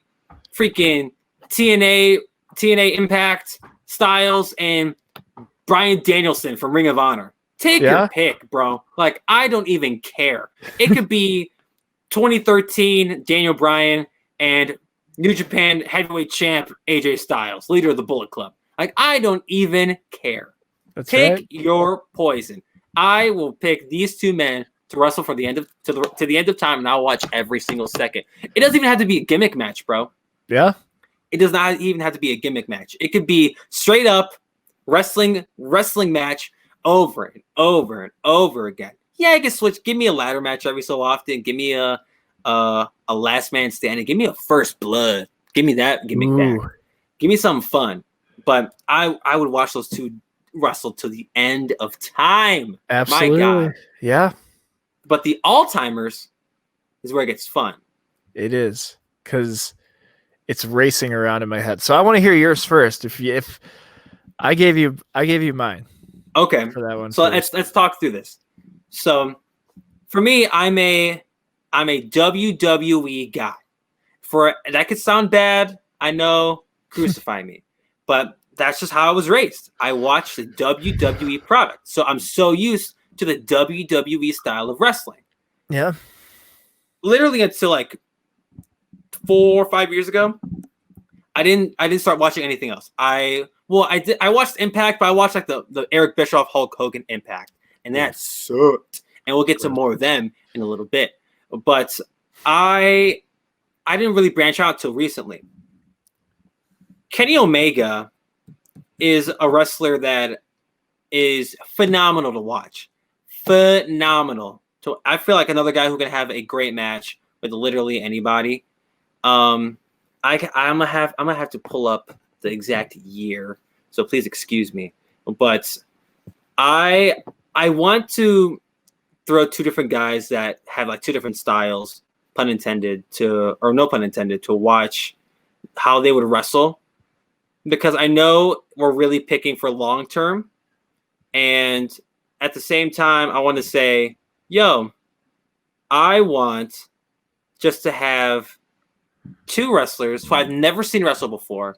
B: freaking TNA Impact, Styles, and Bryan Danielson from Ring of Honor. Take your pick, bro. Like, I don't even care. It could be 2013 Daniel Bryan and New Japan heavyweight champ AJ Styles, leader of the Bullet Club. Like, I don't even care. Pick your poison. I will pick these two men to wrestle for the end of to the end of time, and I'll watch every single second. It doesn't even have to be a gimmick match, bro.
C: Yeah.
B: It does not even have to be a gimmick match. It could be straight up wrestling match over and over and over again. Yeah, I can switch. Give me a ladder match every so often. Give me a last man standing. Give me a first blood. Give me that gimmick back. Give me something fun. But I would watch those two wrestle to the end of time.
C: Absolutely.
B: My God.
C: Yeah.
B: But the all-timers is where it gets fun.
C: It is, because it's racing around in my head. So I want to hear yours first. If I gave you mine.
B: Okay.
C: For that one.
B: So let's talk through this. So for me, I'm a WWE guy. For that could sound bad. I know, crucify me. But that's just how I was raised. I watched the WWE product. So I'm so used to the WWE style of wrestling.
C: Yeah.
B: Literally until like 4 or 5 years ago, I didn't start watching anything else. I watched Impact, but I watched like the Eric Bischoff Hulk Hogan Impact, and that sucked. And we'll get to more of them in a little bit. But I didn't really branch out till recently. Kenny Omega is a wrestler that is phenomenal to watch. Phenomenal. So I feel like another guy who can have a great match with literally anybody. I'm gonna have to pull up the exact year, so please excuse me. But I want to throw two different guys that have like two different styles, pun intended, or no pun intended, to watch how they would wrestle, because I know we're really picking for long term, and at the same time, I want to say, I want just to have two wrestlers who I've never seen wrestle before,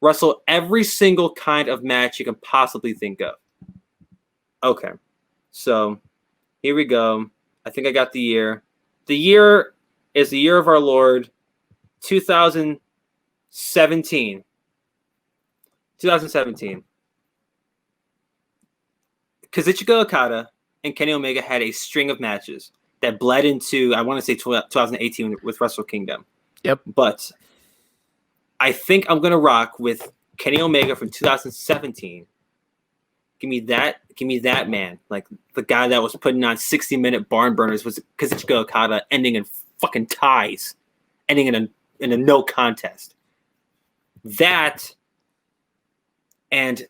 B: wrestle every single kind of match you can possibly think of. Okay, so here we go. I think I got the year. The year is the year of our Lord, 2017. 2017. Kazuchika Okada and Kenny Omega had a string of matches that bled into, I want to say 2018 with Wrestle Kingdom.
C: Yep.
B: But I think I'm going to rock with Kenny Omega from 2017. Give me that man. Like the guy that was putting on 60-minute barn burners was Kazuchika Okada, ending in fucking ties, ending in a no contest. That and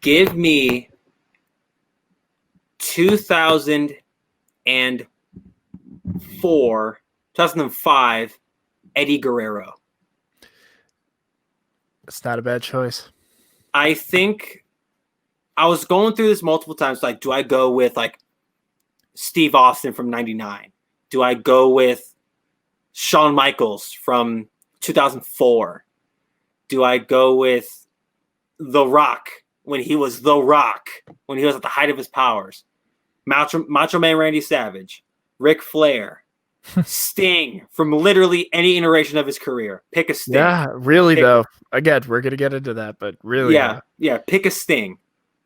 B: give me 2005 Eddie Guerrero.
C: It's not a bad choice.
B: I think I was going through this multiple times. Like, do I go with like Steve Austin from '99? Do I go with Shawn Michaels from 2004? Do I go with The Rock when he was The Rock, when he was at the height of his powers? Macho Man Randy Savage, Ric Flair, Sting from literally any iteration of his career. Pick a Sting.
C: Yeah, really though. Again, we're gonna get into that, but really,
B: yeah. Pick a Sting.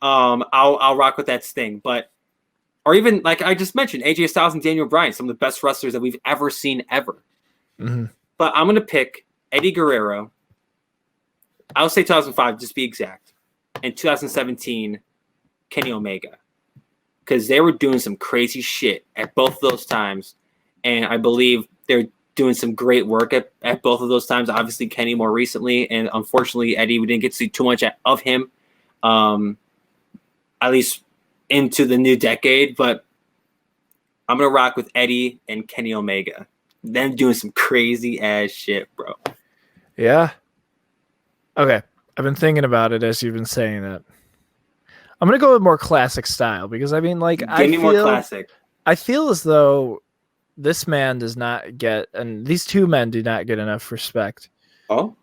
B: I'll rock with that Sting. But or even like I just mentioned, AJ Styles and Daniel Bryan, some of the best wrestlers that we've ever seen ever.
C: Mm-hmm.
B: But I'm gonna pick Eddie Guerrero I'll say 2005, just be exact. And 2017, Kenny Omega. Because they were doing some crazy shit at both of those times. And I believe they're doing some great work at both of those times. Obviously, Kenny more recently. And unfortunately, Eddie, we didn't get to see too much of him. At least into the new decade. But I'm going to rock with Eddie and Kenny Omega. Them doing some crazy ass shit, bro.
C: Yeah. Okay. I've been thinking about it as you've been saying that. I'm going to go with more classic style because, I mean, like,
B: Give me more classic.
C: I feel as though this man does not get, and these two men do not get enough respect.
B: Oh?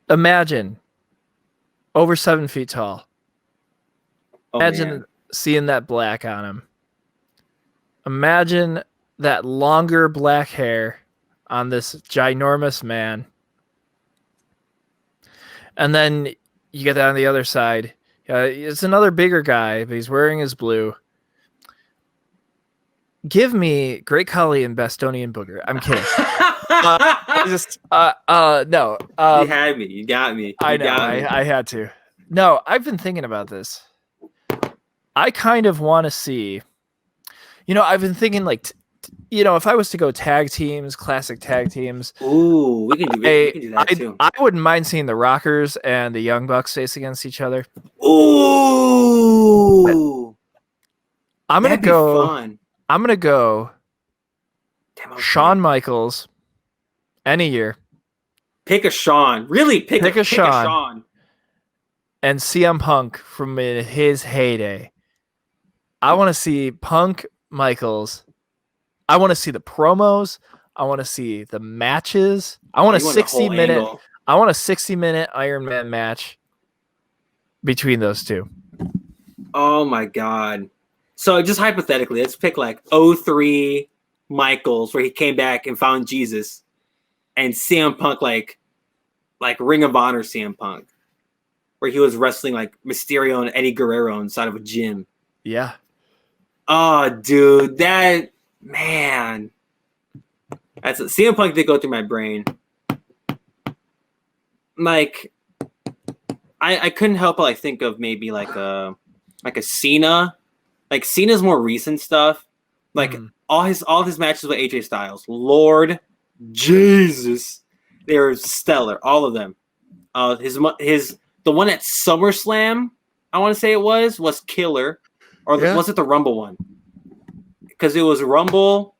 C: Imagine over 7 feet tall. Imagine seeing that black on him. Imagine that longer black hair on this ginormous man. And then you get that on the other side. It's another bigger guy, but he's wearing his blue. Give me Great Khali and Bastonian Booger. I'm kidding. No.
B: You had me. You got me.
C: I know. I had to. No, I've been thinking about this. I kind of want to see. I've been thinking like, if I was to go tag teams, classic tag teams.
B: Ooh, we can do that too.
C: I wouldn't mind seeing the Rockers and the Young Bucks face against each other.
B: Ooh,
C: I'm gonna go.
B: Fun.
C: I'm gonna go. Shawn Michaels. Any year.
B: Pick a Shawn. Really, pick a
C: Shawn. And CM Punk from his heyday. I want to see Punk, Michaels. I want to see the promos. I want to see the matches. I want a 60-minute. I want a 60-minute Iron Man match between those two.
B: Oh my god! So just hypothetically, let's pick like 03 Michaels, where he came back and found Jesus, and CM Punk like Ring of Honor CM Punk, where he was wrestling like Mysterio and Eddie Guerrero inside of a gym.
C: Yeah.
B: Oh, dude, that. Man, that's CM Punk did go through my brain. Like, I couldn't help but like think of maybe like a Cena. Like Cena's more recent stuff. Like all his matches with AJ Styles. Lord Jesus, they're stellar. All of them. The one at SummerSlam, I want to say it was killer, or was it the Rumble one? Because it was Rumble,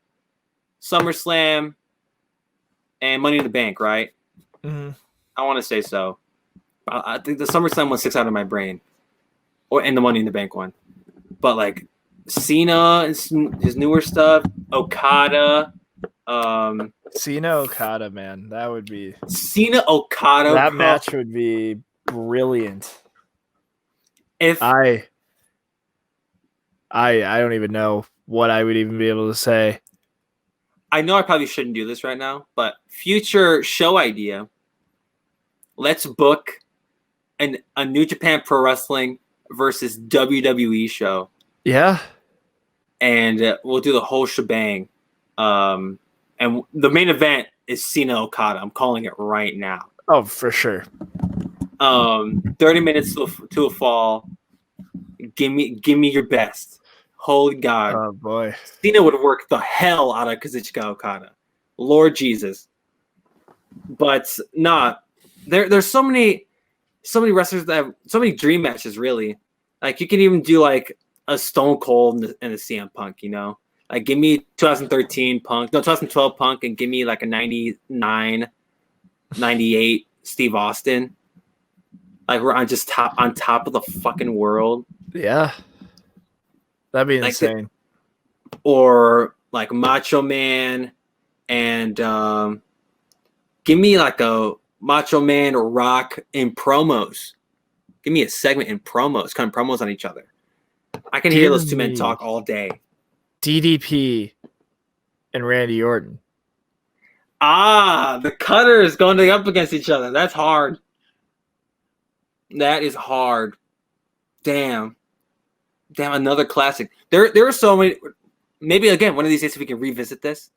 B: SummerSlam, and Money in the Bank, right?
C: Mm-hmm.
B: I want to say so. I think the SummerSlam one sticks out of my brain, and the Money in the Bank one. But like Cena, his newer stuff, Okada.
C: Cena Okada, man, that would be
B: Cena Okada.
C: That match would be brilliant.
B: If
C: I don't even know what I would even be able to say.
B: I know I probably shouldn't do this right now, but future show idea. Let's book a New Japan Pro Wrestling versus WWE show.
C: Yeah.
B: And we'll do the whole shebang. And the main event is Cena Okada. I'm calling it right now.
C: Oh, for sure.
B: 30 minutes to a fall. Give me your best. Holy God.
C: Oh, boy.
B: Cena would work the hell out of Kazuchika Okada. Lord Jesus. But there's so many wrestlers that have so many dream matches, really. Like, you can even do, like, a Stone Cold and a CM Punk, Like, give me 2013 Punk. No, 2012 Punk, and give me, like, a 99, 98 Steve Austin. Like, we're on top of the fucking world.
C: Yeah. That'd be insane.
B: Or like Macho Man and give me like a Macho Man or Rock in promos. Give me a segment in promos, kind of promos on each other. I can hear those two men talk all day.
C: DDP and Randy Orton.
B: The Cutters going up against each other. That's hard. That is hard. Damn, another classic. There are so many. Maybe again, one of these days we can revisit this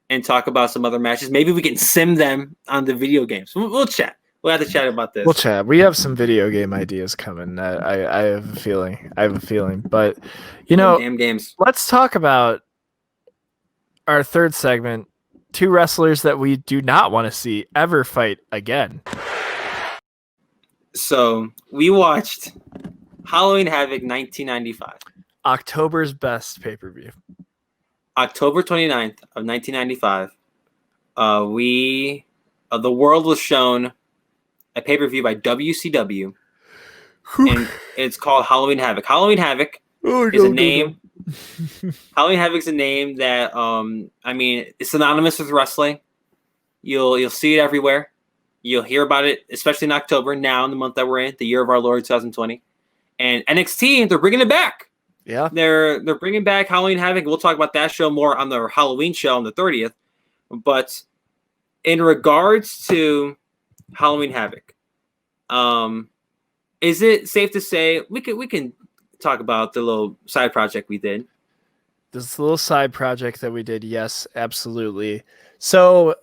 B: and talk about some other matches. Maybe we can sim them on the video games. We'll chat. We'll have to chat about this.
C: We'll chat. We have some video game ideas coming. I have a feeling. But
B: Damn games.
C: let's talk about our third segment. 2 wrestlers that we do not want to see ever fight again.
B: So we watched Halloween Havoc 1995.
C: October's best pay-per-view.
B: October 29th of 1995. The world was shown a pay-per-view by WCW, and it's called Halloween Havoc. Halloween Havoc is a name. Halloween Havoc's a name that it's synonymous with wrestling. You'll see it everywhere. You'll hear about it, especially in October, now in the month that we're in, the year of our Lord 2020. And NXT, they're bringing it back.
C: Yeah,
B: they're bringing back Halloween Havoc. We'll talk about that show more on the Halloween show on the 30th. But in regards to Halloween Havoc, is it safe to say we can talk about the little side project we did?
C: This little side project that we did, yes, absolutely. So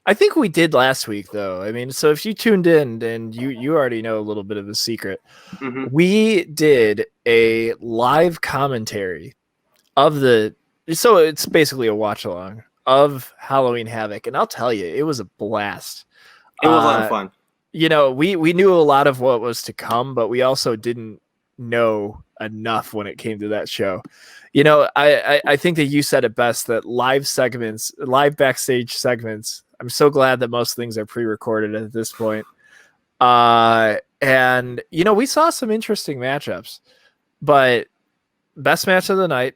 C: I think we did last week, though. I mean, so if you tuned in, and you already know a little bit of a secret, we did a live commentary of so it's basically a watch along of Halloween Havoc, and I'll tell you, it was a blast.
B: It was a lot of fun.
C: We knew a lot of what was to come, but we also didn't know enough when it came to that show. I think that you said it best, that live backstage segments, I'm so glad that most things are pre-recorded at this point. And we saw some interesting matchups, but best match of the night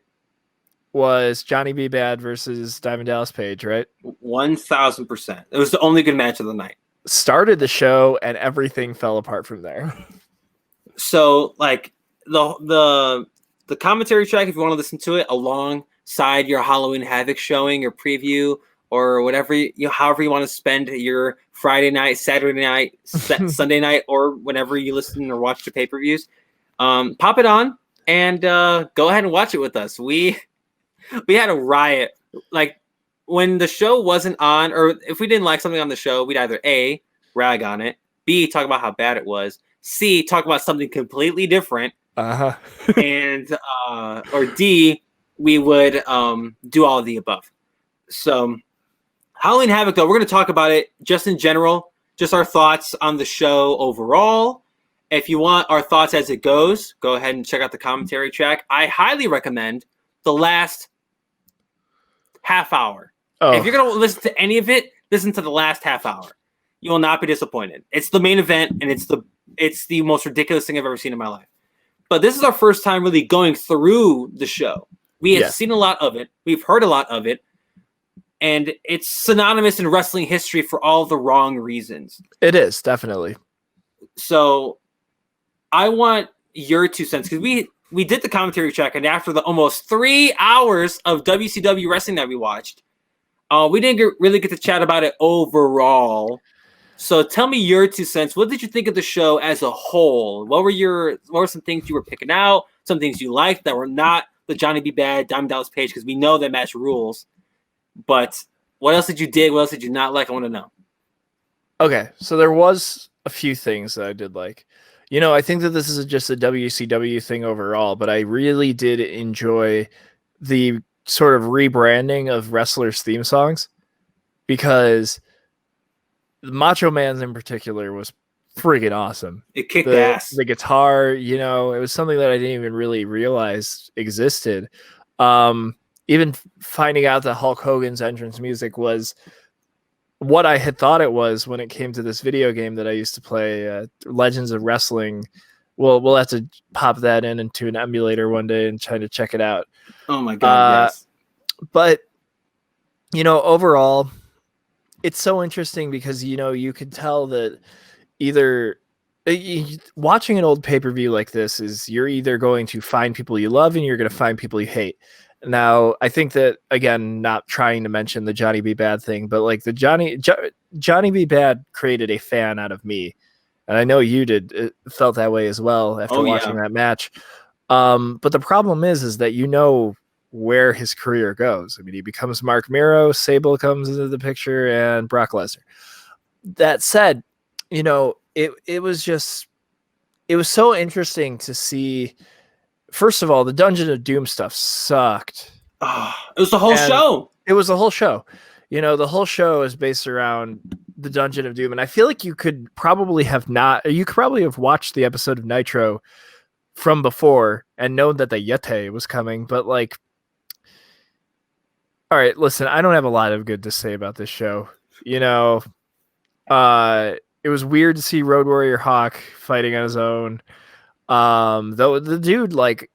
C: was Johnny B. Bad versus Diamond Dallas Page, right?
B: 1000%. It was the only good match of the night.
C: Started the show and everything fell apart from there.
B: So like the commentary track, if you want to listen to it alongside your Halloween Havoc showing or preview or whatever, however you want to spend your Friday night, Saturday night, Sunday night, or whenever you listen or watch the pay-per-views, pop it on and go ahead and watch it with us. We had a riot. Like when the show wasn't on, or if we didn't like something on the show, we'd either A, rag on it, B, talk about how bad it was, C, talk about something completely different, and or D, we would do all of the above. So Halloween Havoc, though, we're going to talk about it just in general, just our thoughts on the show overall. If you want our thoughts as it goes, go ahead and check out the commentary track. I highly recommend the last half hour.
C: Oh.
B: If you're going to listen to any of it, listen to the last half hour. You will not be disappointed. It's the main event, and it's the most ridiculous thing I've ever seen in my life. But this is our first time really going through the show. We have seen a lot of it. We've heard a lot of it. And it's synonymous in wrestling history for all the wrong reasons.
C: It is, definitely.
B: So I want your 2 cents, because we did the commentary track, and after the almost 3 hours of WCW wrestling that we watched, we didn't really get to chat about it overall. So tell me your 2 cents. What did you think of the show as a whole? What were some things you were picking out? Some things you liked that were not the Johnny B. Bad, Diamond Dallas Page, because we know that match rules. But what else did you dig? What else did you not like? I want to know.
C: Okay, so there was a few things that I did like. I think that this is just a WCW thing overall, but I really did enjoy the sort of rebranding of wrestlers' theme songs, because Macho Man's in particular was freaking awesome.
B: It kicked ass.
C: The guitar, it was something that I didn't even really realize existed. Even finding out that Hulk Hogan's entrance music was what I had thought it was when it came to this video game that I used to play, Legends of Wrestling. We'll have to pop that into an emulator one day and try to check it out.
B: Oh my God, yes.
C: But, overall, it's so interesting because, you could tell that either watching an old pay-per-view like this is you're either going to find people you love and you're going to find people you hate. Now, I think that, again, not trying to mention the Johnny B. Bad thing, but like the Johnny B. Bad created a fan out of me. And I know you felt that way as well after watching that match. But the problem is that where his career goes. I mean, he becomes Mark Miro, Sable comes into the picture, and Brock Lesnar. That said, it was so interesting to see. First of all, the Dungeon of Doom stuff sucked.
B: It was the whole show.
C: It was the whole show. The whole show is based around the Dungeon of Doom, and I feel like you could probably have watched the episode of Nitro from before and known that the Yeti was coming, but like, all right, listen, I don't have a lot of good to say about this show. It was weird to see Road Warrior Hawk fighting on his own. Though the dude, like,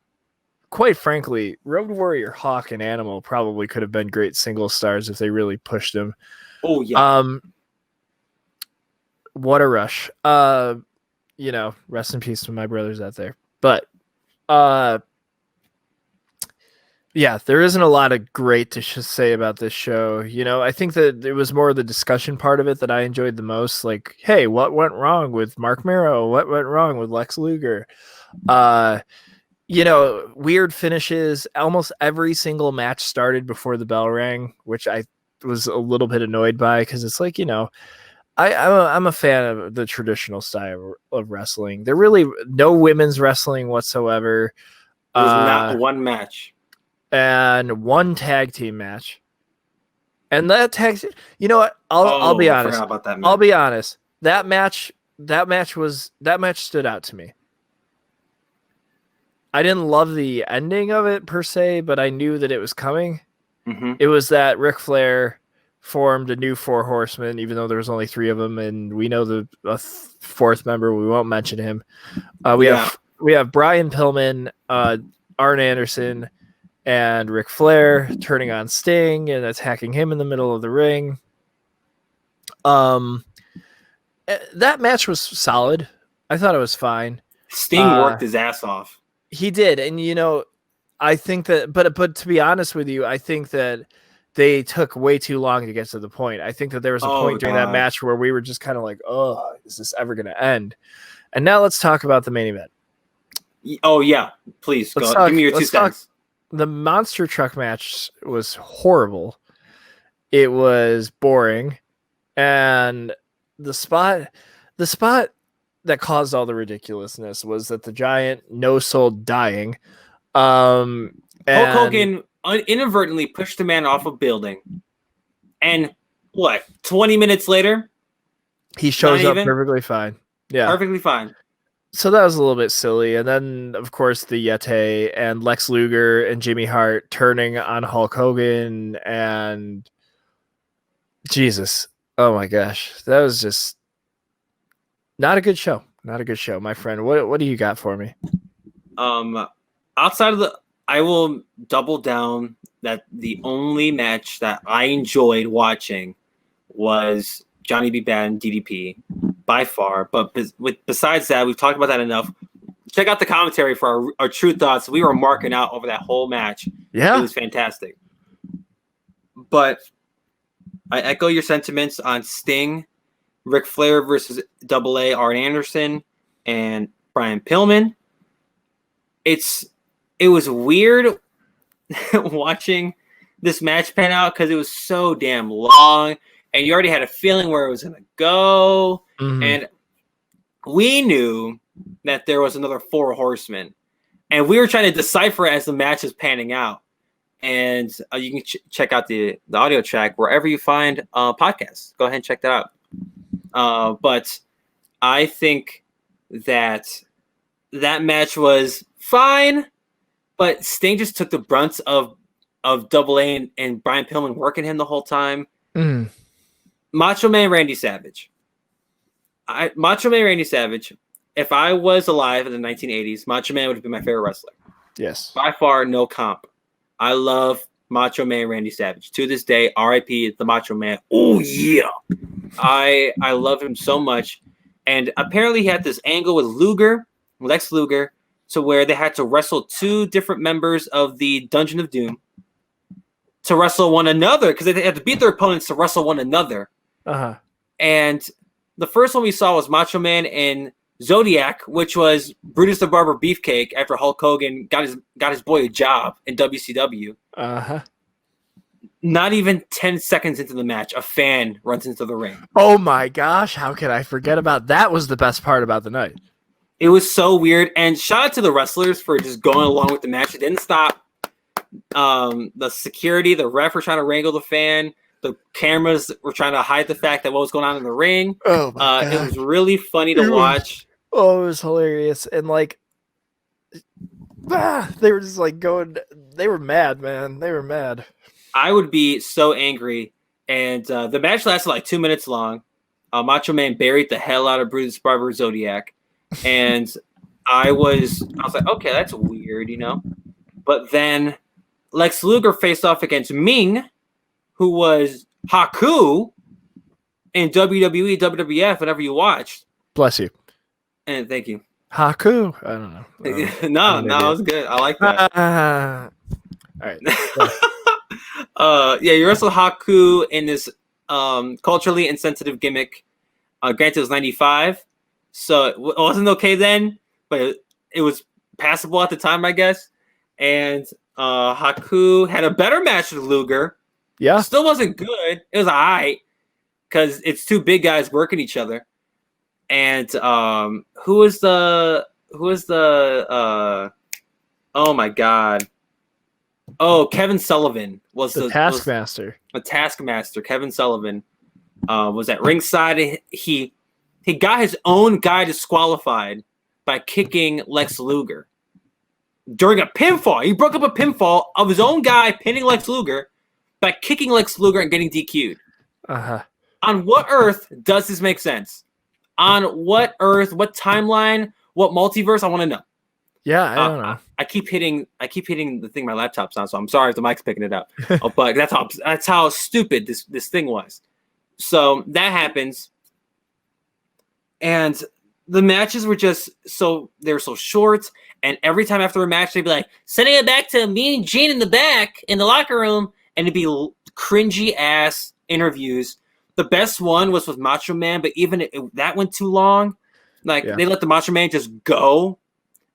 C: quite frankly, Road Warrior Hawk and Animal probably could have been great single stars if they really pushed him.
B: Oh yeah.
C: What a rush. Rest in peace to my brothers out there. But yeah, there isn't a lot of great to say about this show. I think that it was more the discussion part of it that I enjoyed the most. Like, hey, what went wrong with Mark Mero? What went wrong with Lex Luger? Weird finishes. Almost every single match started before the bell rang, which I was a little bit annoyed by because it's like, I'm a fan of the traditional style of wrestling. There really no women's wrestling whatsoever.
B: There was not one match.
C: And one tag team match. And that tag, you know what? I'll be honest.
B: I forgot about that match.
C: I'll be honest. That match stood out to me. I didn't love the ending of it per se, but I knew that it was coming.
B: Mm-hmm.
C: It was that Ric Flair formed a new Four Horsemen, even though there was only 3 of them, and we know the fourth member. We won't mention him. We have Brian Pillman, Arn Anderson, and Ric Flair turning on Sting and attacking him in the middle of the ring. That match was solid. I thought it was fine.
B: Sting worked his ass off.
C: He did, and I think that, but to be honest with you, I think that they took way too long to get to the point. I think that there was a point during that match where we were just kind of like, oh, is this ever going to end? And now let's talk about the main event.
B: Oh yeah, please go. Give me your 2 cents.
C: The monster truck match was horrible. It was boring, and the spot that caused all the ridiculousness was that the Giant no-sold dying.
B: Hulk Hogan inadvertently pushed a man off a building, and 20 minutes later,
C: he shows up perfectly fine. Yeah,
B: perfectly fine.
C: So that was a little bit silly. And then, of course, the Yeti and Lex Luger and Jimmy Hart turning on Hulk Hogan. And Jesus. Oh, my gosh. That was just not a good show. Not a good show, my friend. What do you got for me?
B: Outside of I will double down that the only match that I enjoyed watching was Johnny B. Bad and DDP by far. But besides that, we've talked about that enough. Check out the commentary for our true thoughts. We were marking out over that whole match.
C: Yeah.
B: It was fantastic. But I echo your sentiments on Sting, Ric Flair versus AA, Arn Anderson, and Brian Pillman. It was weird watching this match pan out because it was so damn long, and you already had a feeling where it was going to go. Mm-hmm. And we knew that there was another 4 horsemen, and we were trying to decipher as the match is panning out. And you can check out the audio track wherever you find podcasts. Go ahead and check that out. But I think that match was fine, but Sting just took the brunt of AA and Brian Pillman working him the whole time.
C: Mm.
B: Macho Man Randy Savage. If I was alive in the 1980s, Macho Man would have been my favorite wrestler.
C: Yes.
B: By far, no comp. I love Macho Man Randy Savage. To this day, R.I.P. the Macho Man. Oh, yeah. I love him so much. And apparently he had this angle with Lex Luger, to where they had to wrestle 2 different members of the Dungeon of Doom to wrestle one another, because they had to beat their opponents to wrestle one another.
C: Uh-huh.
B: And the first one we saw was Macho Man and Zodiac, which was Brutus the Barber Beefcake after Hulk Hogan got his boy a job in WCW.
C: Uh-huh.
B: Not even 10 seconds into the match, a fan runs into the ring.
C: Oh my gosh, how could I forget about that? Was the best part about the night.
B: It was so weird. And shout out to the wrestlers for just going along with the match. It didn't stop. The security, the ref were trying to wrangle the fan. The cameras were trying to hide the fact that what was going on in the ring.
C: Oh my God.
B: It was really funny to watch.
C: Oh, it was hilarious. And like, they were just like going, they were mad, man. They were mad.
B: I would be so angry. And the match lasted like 2 minutes long. Macho Man buried the hell out of Brutus Barber Zodiac. And I was like, okay, that's weird, you know? But then Lex Luger faced off against Ming, who was Haku in WWE, WWF, whatever you watched.
C: Bless you.
B: And thank you.
C: Haku? I don't know.
B: No, it was good. I like that.
C: All right.
B: Yeah, you wrestled Haku in this culturally insensitive gimmick. Granted, it was 95, so it wasn't okay then, but it was passable at the time, I guess. And Haku had a better match with Luger.
C: Yeah.
B: Still wasn't good. It was all right because it's two big guys working each other. And who was the oh my God. Oh, Kevin Sullivan was
C: the Taskmaster.
B: The Taskmaster, Kevin Sullivan, was at ringside. He got his own guy disqualified by kicking Lex Luger during a pinfall. He broke up a pinfall of his own guy pinning Lex Luger by kicking Lex Luger and getting DQ'd.
C: Uh-huh.
B: On what earth does this make sense? On what earth, what timeline, what multiverse? I want to know.
C: Yeah, I don't know.
B: I keep hitting the thing my laptop's on, so I'm sorry if the mic's picking it up. But that's how stupid this thing was. So that happens. And the matches were just they were so short, and every time after a match they'd be like, sending it back to me and Gene in the back in the locker room, and it'd be cringy ass interviews. The best one was with Macho Man, but even that went too long. Like they let the Macho Man just go.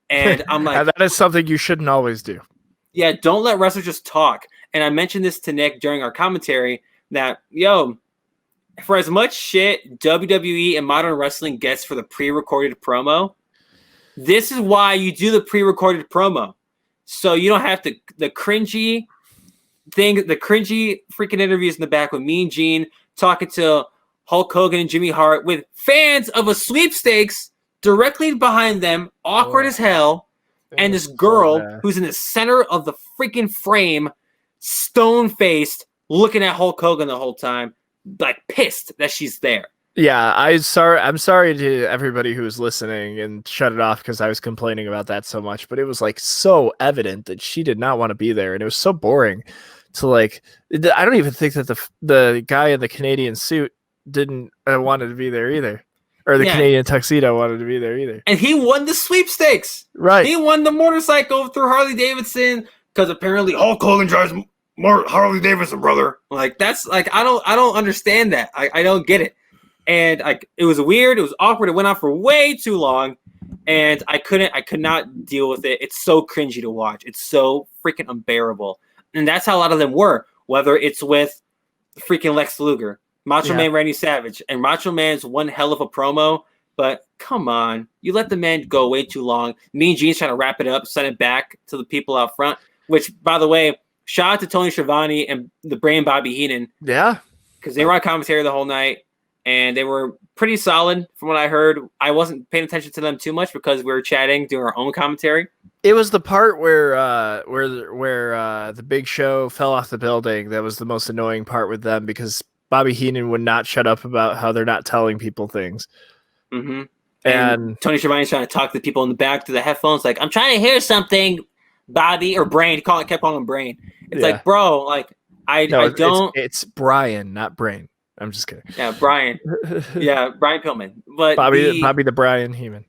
B: And I'm like,
C: that is something you shouldn't always do.
B: Yeah, don't let wrestlers just talk. And I mentioned this to Nick during our commentary that, for as much shit WWE and modern wrestling gets for the pre-recorded promo, this is why you do the pre-recorded promo. So you don't have the cringy thing, the cringy freaking interviews in the back with Mean Gene talking to Hulk Hogan and Jimmy Hart with fans of a sweepstakes directly behind them, awkward as hell, and this girl who's in the center of the freaking frame, stone-faced, looking at Hulk Hogan the whole time, like pissed that she's there.
C: Yeah, I'm sorry to everybody who was listening and shut it off because I was complaining about that so much, but it was like so evident that she did not want to be there, and it was so boring to like. I don't even think that the guy in the Canadian suit didn't wanted to be there either. Or the Canadian tuxedo wanted to be there either.
B: And he won the sweepstakes.
C: Right.
B: He won the motorcycle through Harley Davidson because apparently Hulk Hogan drives more Harley Davidson, brother. Like, that's like, I don't understand that. I don't get it. And it was weird. It was awkward. It went on for way too long. And I could not deal with it. It's so cringy to watch. It's so freaking unbearable. And that's how a lot of them were. Whether it's with freaking Lex Luger, Macho Man Randy Savage, and Macho Man's one hell of a promo, but come on, you let the man go way too long. Mean Gene's trying to wrap it up, send it back to the people out front, which, by the way, shout out to Tony Schiavone and the Brain Bobby Heenan.
C: Yeah.
B: Because they were on commentary the whole night, and they were pretty solid from what I heard. I wasn't paying attention to them too much because we were chatting, doing our own commentary.
C: It was the part where the Big Show fell off the building that was the most annoying part with them because Bobby Heenan would not shut up about how they're not telling people things.
B: Mm-hmm.
C: And
B: Tony Schiavone's trying to talk to the people in the back through the headphones, like, I'm trying to hear something, Bobby, or Brain. He kept calling him Brain. It's like, bro, like, I don't.
C: It's Brian, not Brain. I'm just kidding.
B: Yeah, Brian. Yeah, Brian Pillman. But
C: Bobby the Brian Heenan.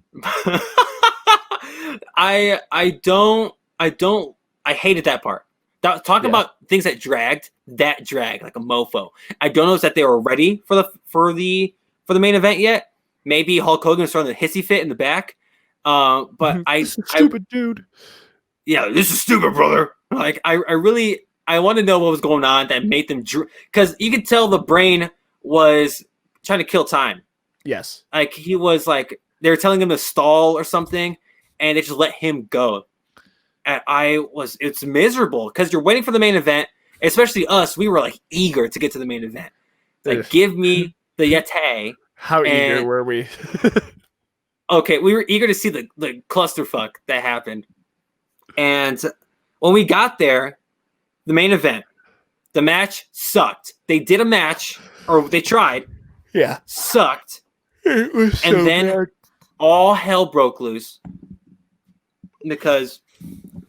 B: I hated that part. Talking about things that dragged like a mofo. I don't know if that they were ready for the main event yet. Maybe Hulk Hogan was throwing the hissy fit in the back. But
C: Stupid dude.
B: Yeah, this is stupid, brother. Like I really I want to know what was going on that made them because you could tell the brain was trying to kill time.
C: Yes.
B: Like he was like they were telling him to stall or something, and they just let him go. And it's miserable because you're waiting for the main event, especially us. We were like eager to get to the main event. Like, give me the Yeti.
C: How eager were we?
B: Okay, we were eager to see the clusterfuck that happened. And when we got there, the main event, the match sucked. They did a match, or they tried.
C: Yeah.
B: Sucked.
C: It was so
B: and then
C: bad.
B: All hell broke loose because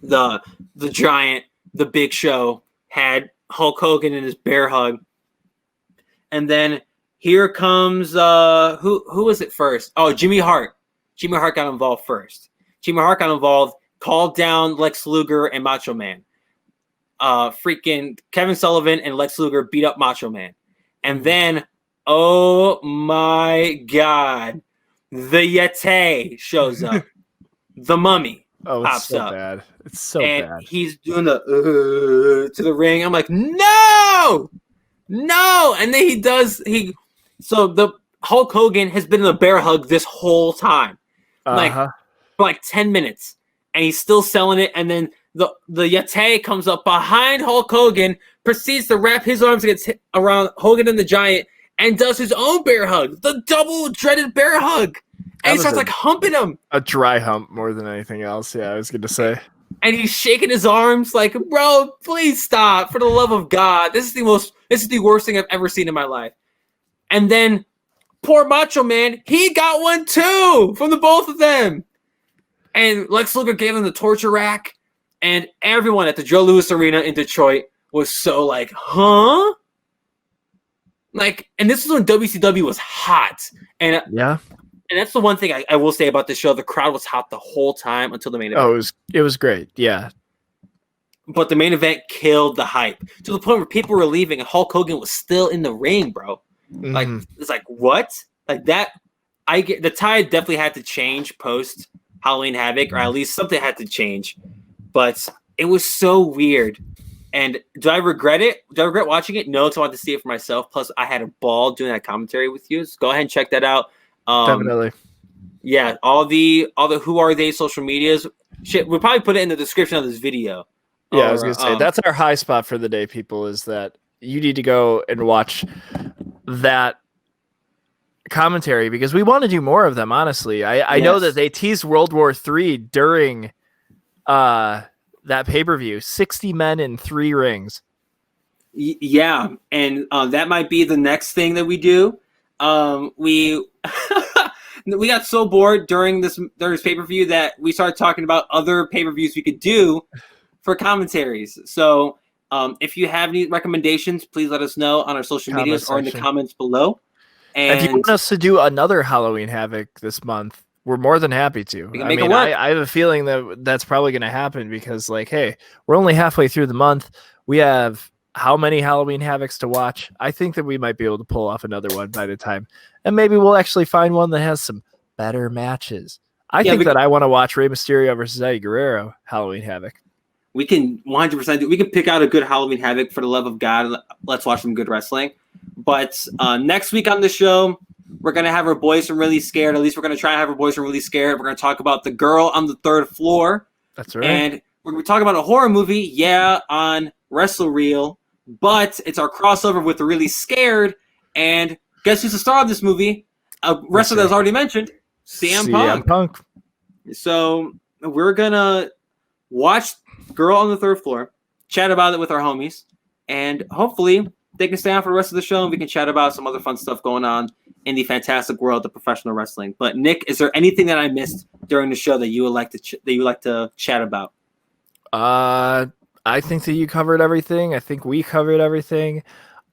B: the Giant, the Big Show, had Hulk Hogan in his bear hug. And then here comes who was it first? Oh, Jimmy Hart. Jimmy Hart got involved first. Jimmy Hart got involved, called down Lex Luger and Macho Man. Freaking Kevin Sullivan and Lex Luger beat up Macho Man. And then, oh my God, the Yeti shows up. The Mummy pops
C: so
B: up.
C: Bad. It's so
B: and
C: bad.
B: He's doing the to the ring. I'm like, no! And then so the Hulk Hogan has been in a bear hug this whole time. For like 10 minutes. And he's still selling it. And then the Yeti comes up behind Hulk Hogan, proceeds to wrap his arms around Hogan and the Giant, and does his own bear hug. The double dreaded bear hug. And he starts like humping him. A
C: dry hump more than anything else. Yeah, I was going to say.
B: And he's shaking his arms like, bro, please stop. For the love of God. This is the worst thing I've ever seen in my life. And then poor Macho Man, he got one too from the both of them. And Lex Luger gave him the torture rack. And everyone at the Joe Louis Arena in Detroit was so like, huh? Like, and this was when WCW was hot. And
C: yeah.
B: And that's the one thing I will say about the show. The crowd was hot the whole time until the main event.
C: Oh, it was great. Yeah.
B: But the main event killed the hype to the point where people were leaving and Hulk Hogan was still in the ring, bro. Like, it's like, what? Like that. The tide definitely had to change post Halloween Havoc, or at least something had to change. But it was so weird. And do I regret it? Do I regret watching it? No, because I wanted to see it for myself. Plus, I had a ball doing that commentary with you. So go ahead and check that out.
C: Definitely.
B: Yeah, all the Who Are They social medias. Shit, we'll probably put it in the description of this video.
C: Yeah, I was going to say, that's our high spot for the day, people, is that you need to go and watch that commentary because we want to do more of them, honestly. I know that they teased World War III during that pay-per-view. 60 men in 3 rings.
B: Yeah, and that might be the next thing that we do. We we got so bored during this pay-per-view that we started talking about other pay-per-views we could do for commentaries. So if you have any recommendations, please let us know on our social medias or in the comments below. And
C: if you want us to do another Halloween Havoc this month, we're more than happy to. I have a feeling that that's probably going to happen because, like, hey, we're only halfway through the month. We have how many Halloween Havocs to watch? I think that we might be able to pull off another one by the time. And maybe we'll actually find one that has some better matches. I think that I want to watch Rey Mysterio versus Eddie Guerrero Halloween Havoc.
B: We can 100% do. We can pick out a good Halloween Havoc for the love of God. Let's watch some good wrestling. But next week on the show, we're going to have our boys from Really Scared. At least we're going to try and have our boys from Really Scared. We're going to talk about The Girl on the Third Floor.
C: That's right.
B: And we're going to talk about a horror movie, on Wrestle Reel. But it's our crossover with The Really Scared. And guess who's the star of this movie? A wrestler that was already mentioned, CM Punk. So we're going to watch Girl on the Third Floor, chat about it with our homies, and hopefully they can stay on for the rest of the show and we can chat about some other fun stuff going on in the fantastic world of professional wrestling. But Nick, is there anything that I missed during the show that you would like to chat about?
C: I think that you covered everything. I think we covered everything.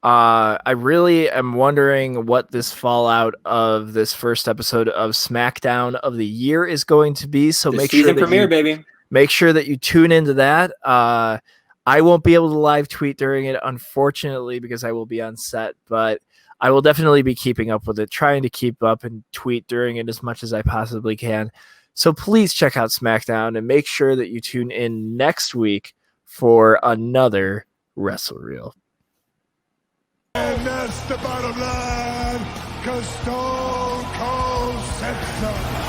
C: I really am wondering what this fallout of this first episode of SmackDown of the year is going to be. So make sure that you tune into that. I won't be able to live tweet during it, unfortunately, because I will be on set, but I will definitely be keeping up with it, trying to keep up and tweet during it as much as I possibly can. So please check out SmackDown and make sure that you tune in next week for another Wrestle Real.
D: And that's the bottom line, 'cause Stone Cold said so.